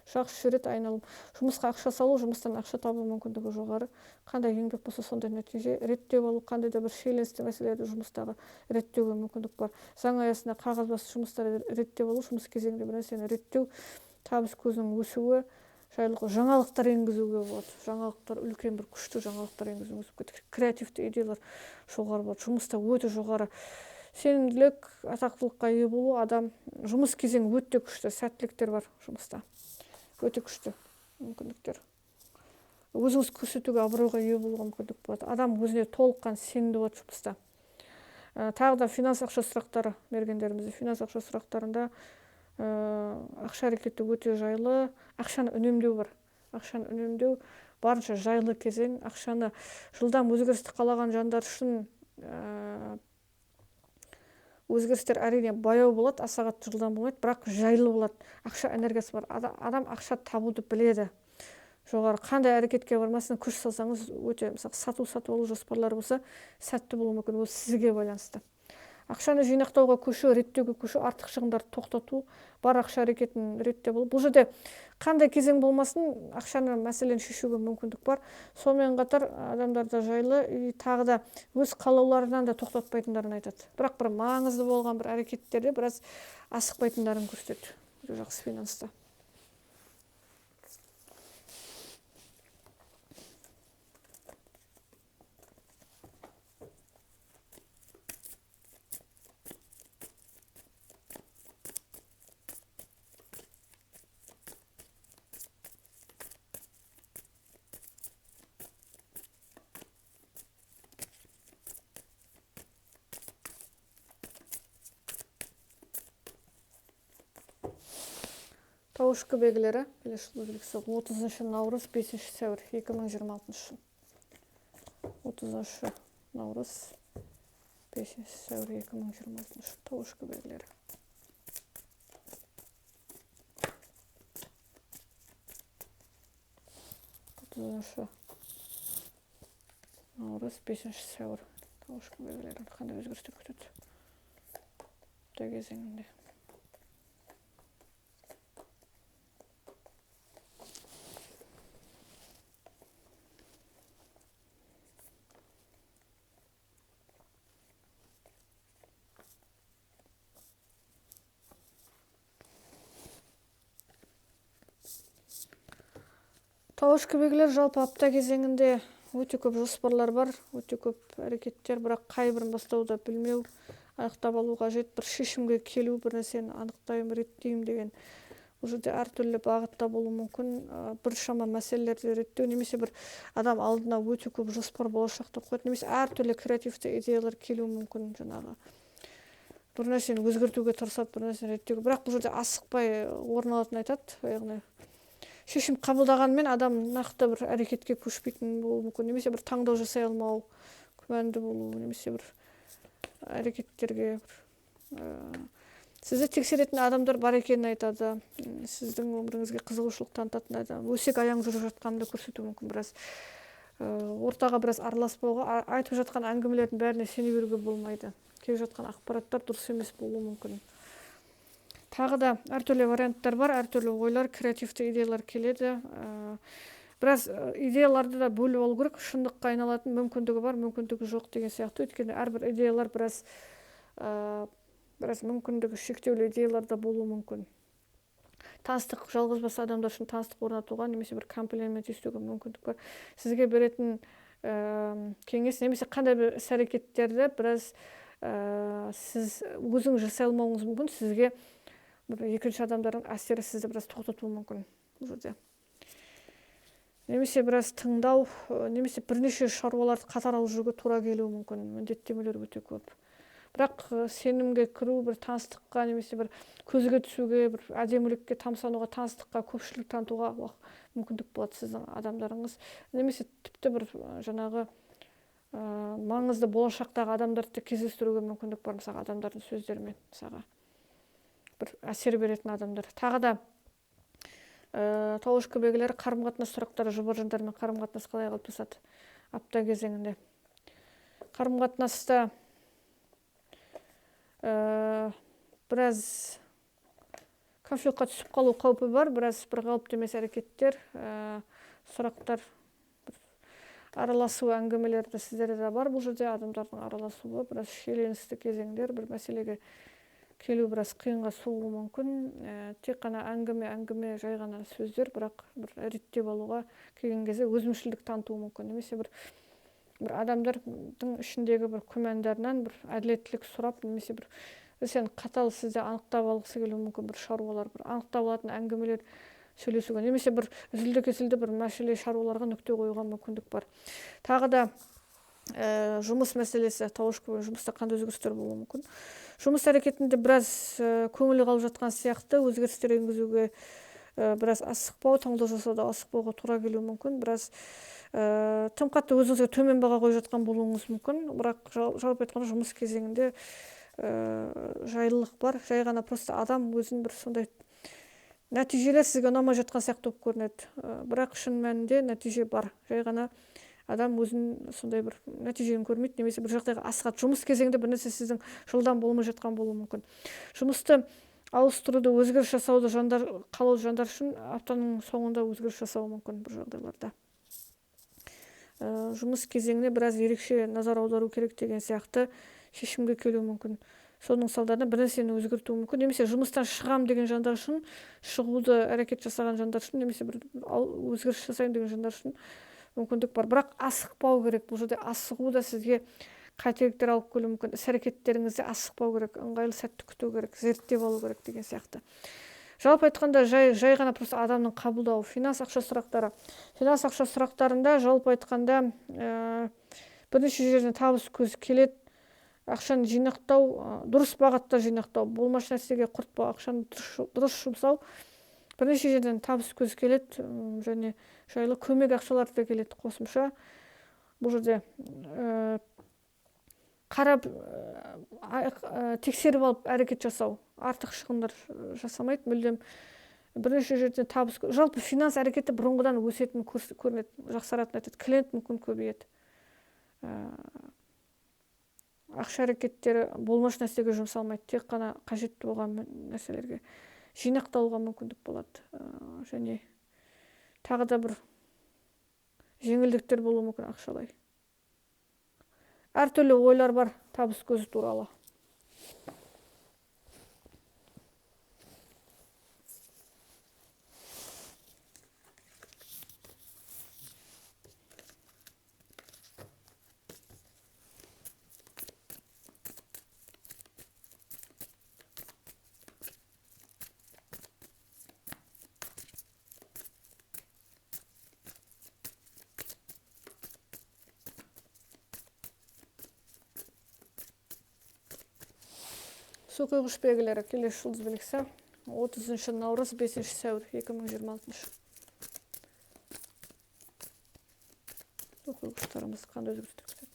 жақсы жүреді айналым. Жұмысқа ақша салу, жұмыстан ақша табу мүмкіндігі жоғары. Қандай еңбек болса сондай нәтиже. Реттеп алу, қандай да бір шиеленісті мәселелерді жұмыстағы реттеуге мүмкіндік бар. Заң аясында қағазбасты жұмыстарды реттеп алу, жұмыс кезеңінде бір нәрсені реттеу, табыс көзінің өсуі, жайлы жаңалықтар енгізуге болады. Жаңалықтар, үлкен бір күшті жаңалықтар енгізуге, креативті идеялар жоғары болады. Жұмыста өте жоғары сенімділік, атақтылыққа ие болу, адам жұмыс кезеңі өте күшті, сәттіліктер бар жұмыста. Өте күшті мүмкіндіктер. Өзіңіз көрсетуге, абыройға ие болуға мүмкіндік болады. Адам өзіне толыққан сенімді болады жұмыста. Тағы да финанс ақша сұрақтары бергендерімізде. Финанс ақша сұрақтарында ақша әрекеті өте жайлы, ақшаны үнемдеу бар. Ақшаны үнемдеу барынша жайлы кезең. Ақшаны жылдам өзгерісті қалаған жандар үшін өзгерістер әрине баяу болады, аса қатты жылдам болмайды, бірақ жайлы болады. Ақша энергиясы бар. Адам ақша табуды біледі. Жоғары қандай әрекетке бармасын күш салсаңыз, өте мысалы сатып алу жоспарлары болса, сәтті болуы мүмкін. Ол сізге байланысты. Ақшаны жинақтауға көшу, реттеуге көшу, артық шығындарды тоқтату, бар ақша әрекетін реттеп алу. Бұл жерде қандай кезең болмасын, ақшаны мәселені шешуге мүмкіндік бар. Сонымен қатар адамдарда жайлы, тағы да өз қалауларынан да тоқтатпайтындарын айтады. Бірақ бір маңызды болған бір әрекеттерде біраз асықпайтындарын көрсетеді. Жақсы финанста. Тауышқы белгілері, келесі жылы белгісі 30 наурыз, 5 сәуір 2026 жыл. 30 наурыз, 5 сәуір 2026 жыл. Тауышқы белгілері. Наурыз, 5 сәуір. Тауышқы белгілері. Қандай өзгерістер күтеді? Апта кезеңінде. Тауышқы белгілер жалпы апта кезеңінде өте көп жоспарлар бар, өте көп әрекеттер, бірақ қай бірін бастауды білмеу, аяқтап алу қажет, бір шешімге келу, бір нәрсені анықтаймын, реттеймін деген. Бұл жерде әртүрлі бағытта болуы мүмкін, біршама мәселелерді реттеу, немесе бір адам алдына өте көп жоспар болашақта қояды, немесе әртүрлі креативті идеялар келуі мүмкін, жаңағы. Бір нәрсені өзгертуге тырысады, бір нәрсені реттеуге, бірақ бұл жерде асықпай орын алатынын айтады, яғни шешім қабылдағанмен адам нақты бір әрекетке көшпейтін болуы мүмкін, немесе бір таңдау жасай алмау, күмәнді болу, немесе бір әрекеттерге сізді тексеретін адамдар бар екенін айтады, сіздің өміріңізге қызығушылық танытатын адам, өсек аяң жүріп жатқанды көрсетуі мүмкін. Біраз ортаға біраз араласпауға, айтып жатқан әңгімелердің бәріне сене беруге болмайды. Келіп жатқан ақпараттар дұрыс емес болуы мүмкін. Тағы да әртүрлі варианттар бар, әртүрлі ойлар, креативті идеялар келеді. Біраз идеяларды да бөліп алу керек, шындыққа айналатын мүмкіндігі бар, мүмкіндігі жоқ деген сияқты. Өйткені әрбір идеялар біраз мүмкіндігі шектеулі идеяларда болуы мүмкін. Таныстық, жалғыз бас адамдар үшін таныстық орнатуға, немесе бір комплимент естуге мүмкіндік бар. Сізге беретін кеңес, немесе қандай бір іс-әрекеттерді біраз сіз өзіңіз жасай алмауыңыз мүмкін, сізге бір екінші адамдардың әсері сізді біраз тоқтатуы мүмкін бұл жерде. Немесе біраз тыңдау, немесе бірнеше шаруаларды қатар алып жүруге тура келуі мүмкін, міндеттемелер өте көп. Бірақ сенімге кіру, бір таныстыққа, немесе бір көзге түсуге, бір әдемілікке тамсануға, таныстыққа, көпшілік танытуға мүмкіндік болады сіздің адамдарыңыз. Немесе тіпті бір жаңағы маңызды болашақтағы адамдарды кездестіруге мүмкіндік бар, мысалы адамдардың сөздерімен, мысалға бір әсер беретін адамдар. Тағы да тауышқы белгілері, қарым-қатынас сұрақтары, жұбар жандармен қарым-қатынас қалай қалыптасады апта кезеңінде. Қарым-қатынаста біраз конфликтқа түсіп қалу қаупі бар, біраз бір қалыпты емес әрекеттер, сұрақтар, араласу әңгімелерді сіздерде де бар. Бұл жерде адамдардың араласуы біраз шиеленісті кезеңдер, бір мәселеге келу біраз қиынға соғуы мүмкін. Тек қана әңгіме жай ғана сөздер, бірақ бір реттеп алуға келген кезде өзімшілдік танытуы мүмкін. Немесе бір адамдардың ішіндегі бір күмәндарынан бір әділеттілік сұрап, немесе бір сен қатал сізді анықтап алғысы келуі мүмкін, бір шаруалар, бір анықтап алатын әңгімелер сөйлесуге, немесе бір үзілді кесілді бір мәселе шаруаларға нүкте қоюға мүмкіндік бар. Тағы да жұмыс мәселесі, тауышкөбен жұмыста қандай өзгерістер болуы мүмкін. Жұмыс әрекетінде біраз көңілі қалып жатқан сияқты, өзгерістер енгізуге біраз асықпау, таңдау жасауда асықпауға тура келуі мүмкін. Біраз тым қатты өзіңізге төмен баға қойып жатқан болуыңыз мүмкін, бірақ жалпы айтқанда жұмыс кезеңінде жайлылық бар. Жай ғана просто адам өзін бір сондай нәтижелер сізге ұнамай жатқан сияқты болып көрінеді, бірақ шын мәнінде нәтиже бар. Жай ғана адам өзін сондай бір нәтижені көрмейді, немесе бір жағдайға асығады. Жұмыс кезеңінде бір нәрсе сіздің жылдам болмай жатқан болуы мүмкін. Жұмысты ауыстыруды, өзгеріс жасауды қалаулы жандар үшін аптаның соңында өзгеріс жасауы мүмкін бір жағдайларда. Жұмыс кезеңіне біраз ерекше назар аудару керек деген сияқты шешімге келуі мүмкін. Соның салдарынан бір нәрсені өзгертуі мүмкін. Немесе жұмыстан шығам деген жандар үшін, шығуды әрекет жасаған жандар үшін, немесе бір өзгеріс жасайын деген жандар үшін мүмкіндік бар. Бірақ асықпау керек. Бұл жерде асығу да сізге қателіктер алып келуі мүмкін. Іс-әрекеттеріңізде асықпау керек, ыңғайлы сәтті күту керек, зерттеп алу керек деген сияқты. Жалпы айтқанда жай ғана просто адамның қабылдауы. Финанс ақша сұрақтары. Финанс ақша сұрақтарында жалпы айтқанда бірнеше жерден табыс көзі келеді. Ақшаны жинақтау, дұрыс бағытта жинақтау, болмашы нәрсеге құртпау, ақшаны дұрыс жұмсау, бірнеше жерден табыс көзі келеді, және жайлы көмек ақшалар да келеді қосымша. Бұл жерде қарап, тексеріп алып әрекет жасау, артық шығындар жасамайды, мүлдем бірнеше жерден табыс. Жалпы финанс әрекеті бұрынғыдан өсетін көрінеді, жақсаратын айтады, клиент мүмкін көбейеді. Ақша әрекеттері болмашы нәрсеге жұмсалмайды, тек қана қажетті болған нәрселерге жинақталуға мүмкіндік болады. Және тағы да бір жеңілдіктер болуы мүмкін ақшалай. Әртүрлі ойлар бар табыс көзі туралы. Су құйғыш белгілері келесі жұлдыз белгісі 30 наурыз 5 сәуір 2026. Су құйғыштарымыз қандай өзгерістер күтеді?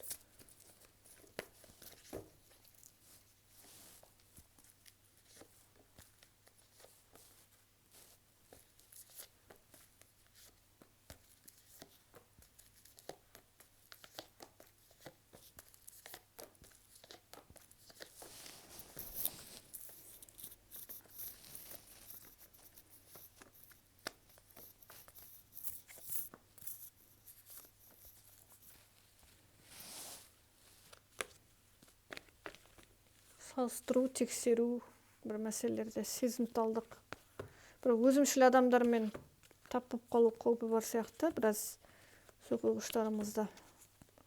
Салыстыру, тексеру бір мәселелерде сезімталдық, бір өзімшіл адамдармен тап болып қалу қаупі бар сияқты. Біраз су құйғыштарымызда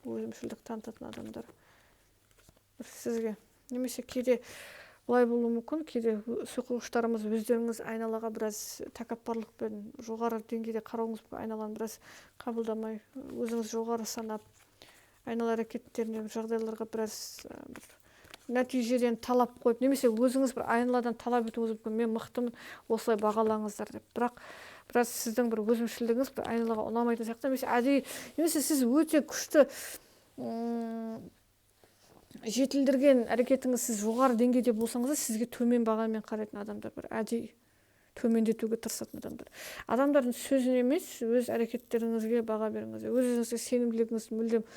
өзімшілдік танытатын адамдар бір сізге, немесе кейде былай болуы мүмкін, кейде су құйғыштарымыз өздеріңіз айналаға біраз тәкаппарлықпен жоғары деңгейде қарауыңыз мүмкін, айналаны біраз қабылдамай, өзіңіз жоғары санап, айнала әрекеттеріне, жағдайларға біраз нәтижеден талап қойып, немесе өзіңіз бір айналадан талап етуіңіз мүмкін, мен мықтымын, осылай бағалаңыздар деп. Бірақ біраз сіздің бір өзімшілдігіңіз бір айналаға ұнамайтын сияқты, немесе сіз өте күшті жетілдірген әрекетіңіз сіз жоғары деңгейде болсаңыз да, сізге төмен бағамен қарайтын адамдар бар, әдейі төмендетуге тырысатын адамдар. Адамдардың сөзіне емес, өз әрекеттеріңізге баға беріңіз, өзіңізге сенімділігіңізді мүлдем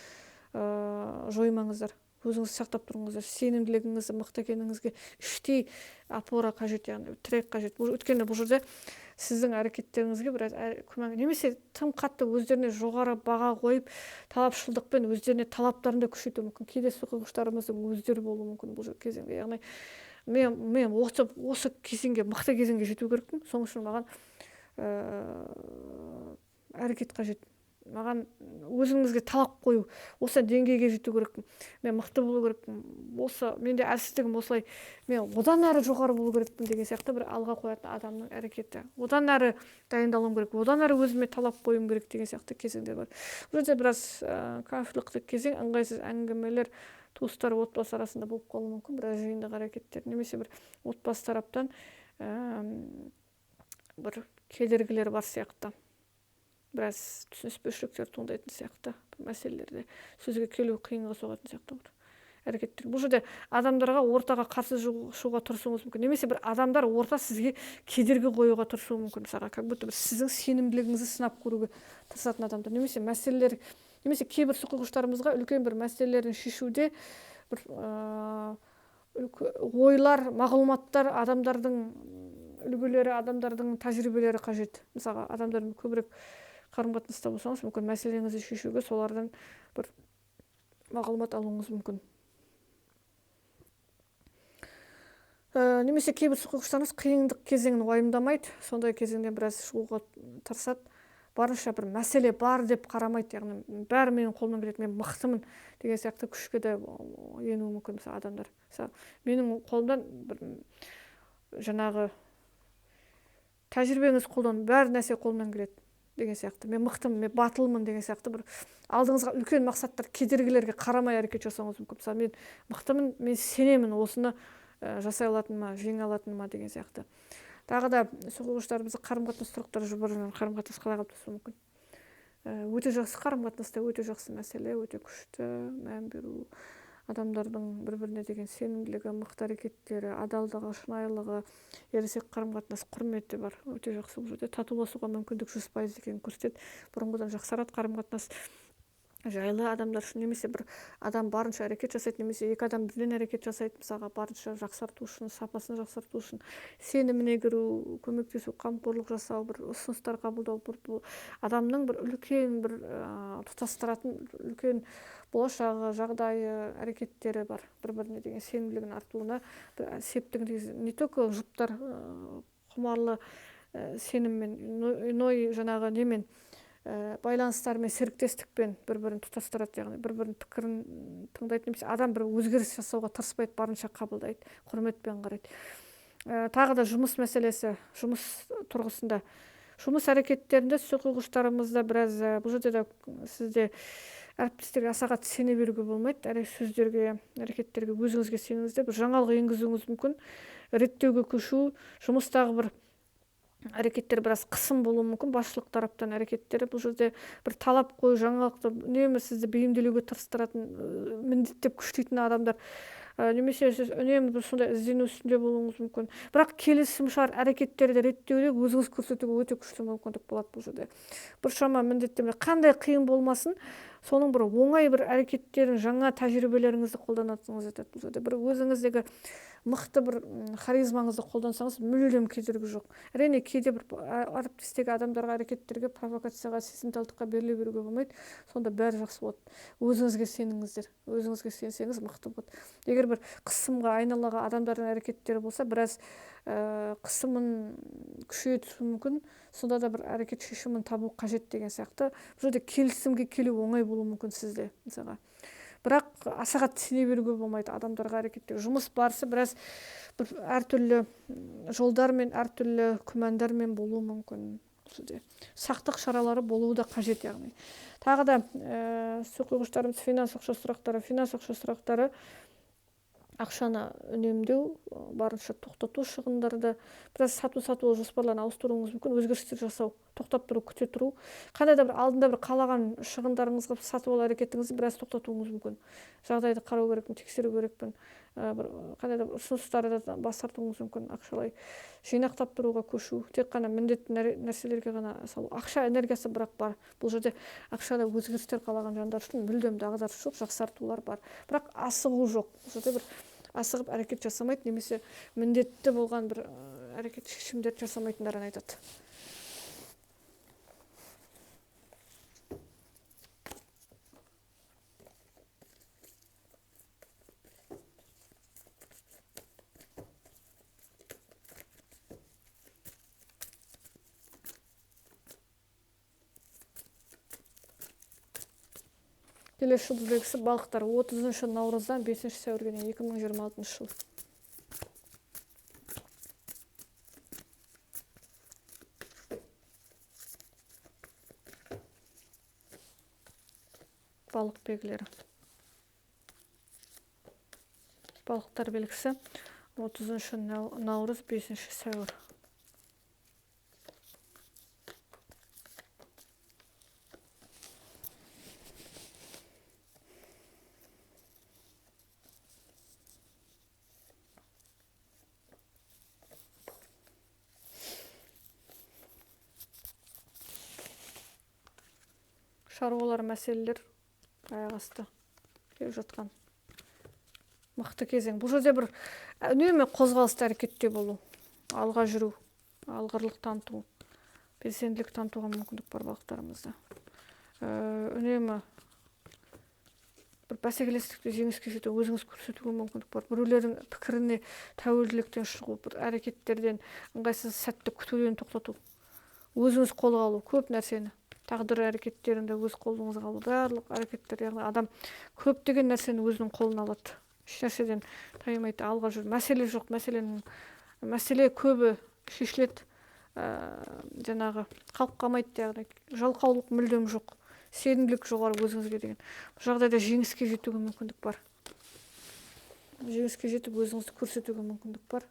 жоймаңыздар. өзіңізді сақтап тұрыңыздар, сенімділігіңізді мықты екеніңізге іштей опора қажет, яғни тірек қажет. Өйткені бұл жерде сіздің әрекеттеріңізге біраз күмән, немесе тым қатты өздеріне жоғары баға қойып, талапшылдықпен өздеріне талаптарын да күшейтуі мүмкін. Кейде соққыштарымыздың өздері болуы мүмкін бұл кезеңде. Яғни мен осы кезеңге, мықты кезеңге жету керекпін, соның үшін маған әрекет қажет. Маған өзіңізге талап қою, осы деңгейге жету керекпін, мен мықты болу керекпін, осы менде әлсіздігім осылай, мен одан әрі жоғары болу керекпін деген сияқты бір алға қоятын адамның әрекеті. Одан әрі дайындалуым керек, одан әрі өзіме талап қоюым керек деген сияқты кезеңдер бар. Бұл жерде біраз конфликттік кезең, ыңғайсыз әңгімелер туыстар, отбасы арасында болып қалуы мүмкін, біраз жиынтық әрекеттер, немесе бір отбасы тараптан бір кедергілер бар сияқты, біраз түсініспеушіліктер туындайтын сияқты, мәселелерде сөзге келу қиынға соғатын сияқты бір әрекеттер. Бұл жерде адамдарға ортаға қарсы шығуға тырысуыңыз мүмкін, немесе бір адамдар орта сізге кедергі қоюға тырысуы мүмкін, мысалға как будто бір сіздің сенімділігіңізді сынап көруге тырысатын адамдар, немесе мәселелер, немесе кейбір соққыштарымызға үлкен бір мәселелерін шешуде бір ойлар, мағлұматтар, адамдардың үлгілері, адамдардың тәжірибелері қажет. Мысалға адамдармен көбірек қарым-қатынаста болсаңыз, мүмкін мәселеңізді шешуге солардан бір мағлұмат алуыңыз мүмкін. Немесе кейбір соққыштарыңыз қиындық кезеңін уайымдамайды, сондай кезеңден біраз шығуға тырысады, барынша бір мәселе бар деп қарамайды, яғни бәрі менің қолымнан келеді, мен мықтымын деген сияқты күшке де енуі мүмкін. Мысалы адамдар, менің қолымдан бір жаңағы тәжірибеңіз қолдан, бәр нәрсе қолымнан келеді деген сияқты, мен мықтымын, мен батылмын деген сияқты бір алдыңызға үлкен мақсаттар, кедергілерге қарамай әрекет жасауыңыз мүмкін. Мысалы мен мықтымын, мен сенемін, осыны жасай алатыныма, жеңе алатыныма деген сияқты. Тағы да соққыштарымызды қарым-қатынас тұрақтары жұбырынан қарым-қатынас қалай қалыптасуы мүмкін. Өте жақсы қарым-қатынаста, өте жақсы мәселе, өте күшті мән беру, адамдардың бір-біріне деген сенімділігі, мықты әрекеттері, адалдығы, шынайылығы, ересек қарым-қатынас, құрметі бар. Өте жақсы. Бұл жерде татуласуға мүмкіндік 100% екенін көрсетеді. Бұрынғыдан жақсарады қарым-қатынас. Жайлы адамдар үшін, немесе бір адам барынша әрекет жасайды, немесе екі адам бірден әрекет жасайды, мысалға барынша жақсарту үшін, сапасын жақсарту үшін сеніміне кіру, көмектесу, қамқорлық жасау, бір ұсыныстар қабылдау, бір адамның бір үлкен бір тұтастыратын үлкен болашағы, жағдайы, әрекеттері бар, бір-біріне деген сенімділігін артуына септігін тигізеді. Не только жұптар құмарлы сеніммен, иной жаңағы немен байланыстармен, серіктестікпен бір-бірін тұтастырады, яғни бір-бірінің пікірін тыңдайды, немесе адам бір өзгеріс жасауға тырыспайды, барынша қабылдайды, құрметпен қарайды. Тағы да жұмыс мәселесі, жұмыс тұрғысында, жұмыс әрекеттерінде соққыштарымызда біраз, бұл жерде де сізде әріптестерге аса қатты сене беруге болмайды, сөздерге, әрекеттерге өзіңізге сеніңізде, бір жаңалық енгізуіңіз мүмкін, реттеуге көшу, жұмыстағы бір әрекеттер біраз қысым болуы мүмкін, басшылық тараптан әрекеттері. Бұл жерде бір талап қою, жаңалықты үнемі сізді бейімделуге тырыстыратын, міндеттеп күштейтін адамдар, немесе сіз үнемі бір сондай іздену үстінде болуыңыз мүмкін. Бірақ келісімшарт әрекеттерді реттеуде өзіңіз көрсетуге өте күшті мүмкіндік болады бұл жерде. Біршама міндеттеме, қандай қиын болмасын, соның бір оңай бір әрекеттерін, жаңа тәжірибелеріңізді қолданатыныңыз етеді. Бұл жерде бір өзіңіздегі мықты бір харизмаңызды қолдансаңыз мүлдем кедергі жоқ. Әрине кейде бір әріптестегі адамдарға, әрекеттерге, провокацияға, сезімталдыққа беріле беруге болмайды. Сонда бәрі жақсы болады. Өзіңізге сеніңіздер. Өзіңізге сенсеңіз мықты болады. Егер бір қысымға, айналаға адамдардың әрекеттері болса, біраз қысымын күшейтуі мүмкін. Сонда да бір әрекет шешімін табу қажет деген сияқты. Бұл жерде келісімге келу оңай болуы мүмкін сізде, мысалға. Бірақ аса қатты сене беруге болмайды адамдарға, әрекеттегі жұмыс барысы біраз бір әртүрлі жолдармен, әртүрлі күмәндармен болуы мүмкін. Сақтық шаралары болуы да қажет, яғни. Тағы да соққыштарымыз финанс ақша сұрақтары, ақшаны үнемдеу, барынша тоқтату шығындарды, біраз сату жоспарларын ауыстыруыңыз мүмкін, өзгерістер жасау, тоқтап тұру, күте тұру, қандай да бір алдында бір қалаған шығындарыңызға сатып алу әрекетіңізді біраз тоқтатуыңыз мүмкін. Жағдайды қарау керекпін, тексеру керекпін, бір қандай да бір ұсыныстарды бас тартуыңыз мүмкін. Ақшалай жинақтап тұруға көшу, тек қана міндетті нәрселерге ғана салу. Ақша энергиясы бірақ бар. Бұл жерде ақшада өзгерістер қалаған жандар үшін мүлдем дағдарыс жоқ, жақсартулар бар. Бірақ асығу жоқ. Бұл жерде бір асығып әрекет жасамайды, немесе міндетті болған бір әрекет шешімдерді жасамайтындарын айтады. Келесі жұлдыз белгісі балықтар 30 наурыздан 5 сәуірге дейін 2026 жыл. Балық белгілері. Балықтар белгісі 30 наурыз 5 сәуір. Шаруалар мәселелер аяқ асты келіп жатқан мықты кезең. Бұл жерде бір үнемі қозғалысты әрекетте болу, алға жүру, алғырлық таныту, белсенділік танытуға мүмкіндік бар балықтарымызда. Үнемі бір бәсекелестікте жеңіске жету, өзіңіз көрсетуге мүмкіндік бар. Біреулердің пікіріне тәуелділіктен шығу, бір әрекеттерден ыңғайсыз сәтті күтуден тоқтату, өзіңіз қолға алу, көп нәрсені, тағдыр әрекеттерінде өз қолыңызға алу, барлық әрекеттер, яғни адам көптеген нәрсені өзінің қолына алады. Еш нәрседен таймайды, алға жүр. Мәселе жоқ, мәселе көбі шешіледі, жаңағы қалып қалмайды, яғни жалқаулық мүлдем жоқ, сенімділік жоғары өзіңізге деген. Бұл жағдайда жеңіске жетуге мүмкіндік бар. Жеңіске жетіп өзіңізді көрсетуге мүмкіндік бар.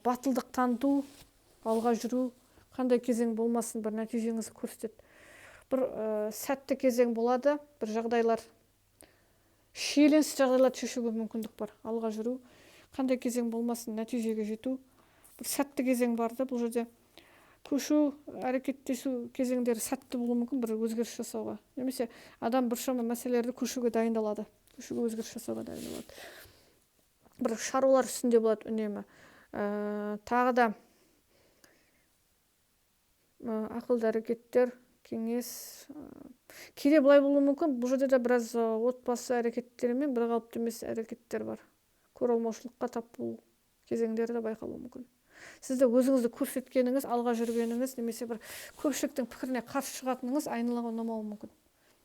Батылдық таныту, алға жүру, қандай кезең болмасын, бір нәтижеңізді көрсетеді. Бір сәтті кезең болады, бір жағдайлар, шиеленісті жағдайларды шешуге мүмкіндік бар. Алға жүру, қандай кезең болмасын, нәтижеге жету. Бір сәтті кезең барды, бұл жерде көшу, әрекеттесу кезеңдері сәтті болуы мүмкін, бір өзгеріс жасауға. Немесе адам біршама мәселелерді көшуге дайындалады, көшуге өзгеріс жасауға дайындалады. Бір шаруалар үстінде болады үнемі. Тағы да ақылды әрекеттер, кеңес. Кейде былай болуы мүмкін, бұл жерде де біраз отбасы әрекеттерімен бір қалыпты емес әрекеттер бар. Көре алмаушылыққа тап болу кезеңдері де байқалуы мүмкін. Сізді өзіңізді көрсеткеніңіз, алға жүргеніңіз, немесе бір көпшіліктің пікіріне қарсы шығатыныңыз айналаға ұнамауы мүмкін.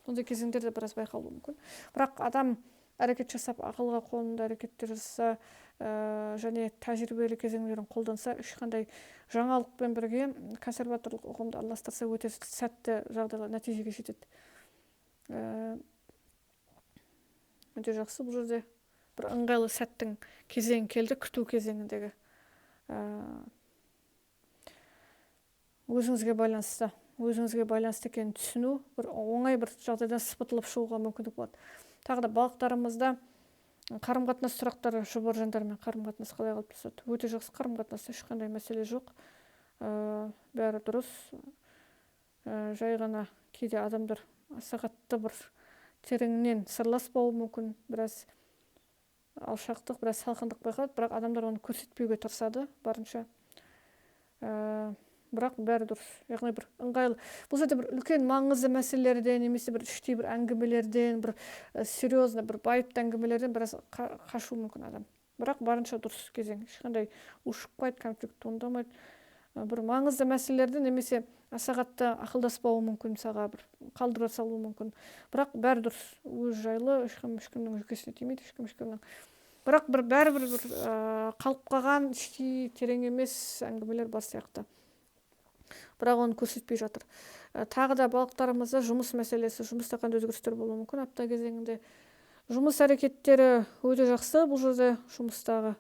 Сондай кезеңдерде біраз байқалуы мүмкін. Бірақ адам әрекет жасап, ақылға қонымды әрекеттер жасаса, және тәжірибелі кезеңдерін қолданса, ешқандай жаңалықпен бірге консерваторлық ұғымды араластырса өте сәтті жағдайға нәтижеге жетеді. Өте жақсы. Бұл жерде бір ыңғайлы сәттің кезең келді, күту кезеңіндегі. Өзіңізге байланысты екенін түсіну, бір оңай бір жағдайдан сыпытылып шығуға мүмкіндік болады. Тағы да балықтарымызда қарым-қатынас сұрақтары, жұбар жандармен қарым-қатынас қалай қалыптасады? Өте жақсы қарым-қатынас, ешқандай мәселе жоқ. Бәрі дұрыс. Жай ғана кейде адамдар аса қатты бір тереңінен сырласпауы мүмкін, біраз алшақтық, біраз салқындық байқалады, бірақ адамдар оны көрсетпеуге тырысады барынша. Бірақ бәрі дұрыс. Яғни бір ыңғайлы. Бұл жерде бір үлкен маңызды мәселелерден, немесе бір іштей бір әңгімелерден, бір серьезно, бір байыпты әңгімелерден біраз қашу мүмкін адам. Бірақ барынша дұрыс кезең. Ешқандай ушықпайды, конфликт туындамайды. Бір маңызды мәселелерді немесе аса қатты ақылдаспауы мүмкін, мысалға бір қалдыра салуы мүмкін. Бірақ бәрі дұрыс. Өз жайлы, ешкімнің жүкесіне тимейді, ешкімнің. Бірақ бәрібір қалып қалған, іштей терең емес әңгімелер бар сияқты. Бірақ оны көрсетпей жатыр. Тағы да балықтарымызда жұмыс мәселесі, жұмыста қандай өзгерістер болуы мүмкін апта кезеңінде. Жұмыс әрекеттері өте жақсы, бұл жерде жұмыстағы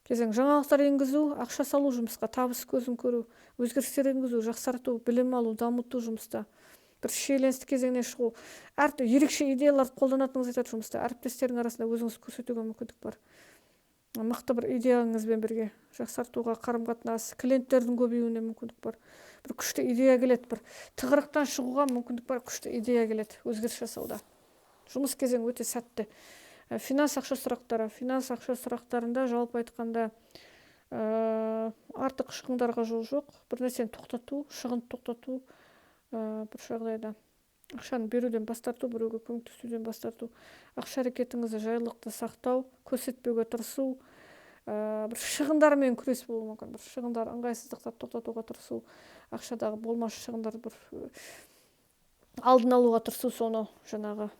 кезең жаңалықтар енгізу, ақша салу жұмысқа, табыс көзін көру, өзгерістер енгізу, жақсарту, білім алу, дамыту жұмыста. Бір шиеленісті кезеңнен шығу, ерекше идеяларды қолданатыныңыз айтады жұмыста. Әріптестердің арасында өзіңіз көрсетуге мүмкіндік бар. Мықты бір идеяңызбен бірге жақсартуға, қарым-қатынас, клиенттердің көбеюіне мүмкіндік бар. Бір күшті идея келеді, бір тығырықтан шығуға мүмкіндік бар, күшті идея келеді өзгеріс жасауда. Жұмыс кезеңі өте сәтті. Финанс ақша сұрақтарында жалпы айтқанда артық шығындарға жол жоқ. Бір нәрсені тоқтату, шығынды тоқтату, бір жағдайда ақшаны беруден бас тарту, біреуге көмектесуден бас тарту, ақша әрекетіңізді жайлылықты сақтау, көрсетпеуге тырысу, бір шығындармен күрес болуы мүмкін. Бір шығындар, ыңғайсыздықтарды тоқтатуға тырысу, ақшадағы болмашы шығындарды бір алдын алуға тырысу, соны жаңағы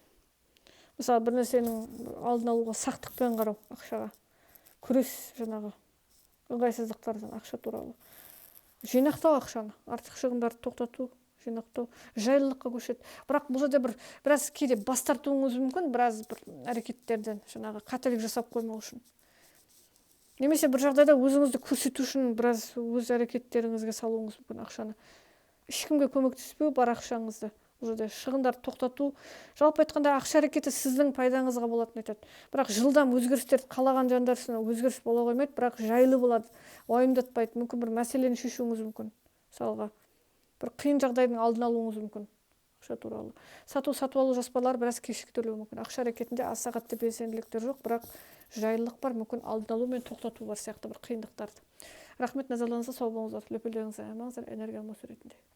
мысалы бір нәрсенің алдын алуға сақтықпен қарау, ақшаға күрес, жаңағы ыңғайсыздықтардан ақша туралы жинақтау, ақшаны артық шығындарды тоқтату, жинақтау, жайлылыққа көшеді. Бірақ бұл жерде біраз кейде бас тартуыңыз мүмкін, біраз бір әрекеттерден жаңағы қателік жасап қоймау үшін. Немесе бір жағдайда өзіңізді көрсету үшін біраз өз әрекеттеріңізге салуыңыз мүмкін ақшаны. Ешкімге көмектеспеу, бар ақшаңызды бұл жерде шығындарды тоқтату. Жалпы айтқанда ақша әрекеті сіздің пайдаңызға болатынын айтады. Бірақ жылдам өзгерістерді қалаған жандар үшін өзгеріс бола қоймайды, бірақ жайлы болады, уайымдатпайды. Мүмкін бір мәселені шешуіңіз мүмкін. Мысалға бір қиын жағдайдың алдын алуыңыз мүмкін ақша туралы. Сатып алу жоспарлары біраз кешіктірілуі мүмкін. Ақша әрекетінде аса қатты белсенділіктер жоқ, бірақ жайлылық бар, мүмкін алдын алу мен тоқтату бар сияқты бір қиындықтарды. Рахмет, назарларыңызға сау болыңыздар. Лепелдеріңізді аямаңыздар, энергия алмасу ретінде.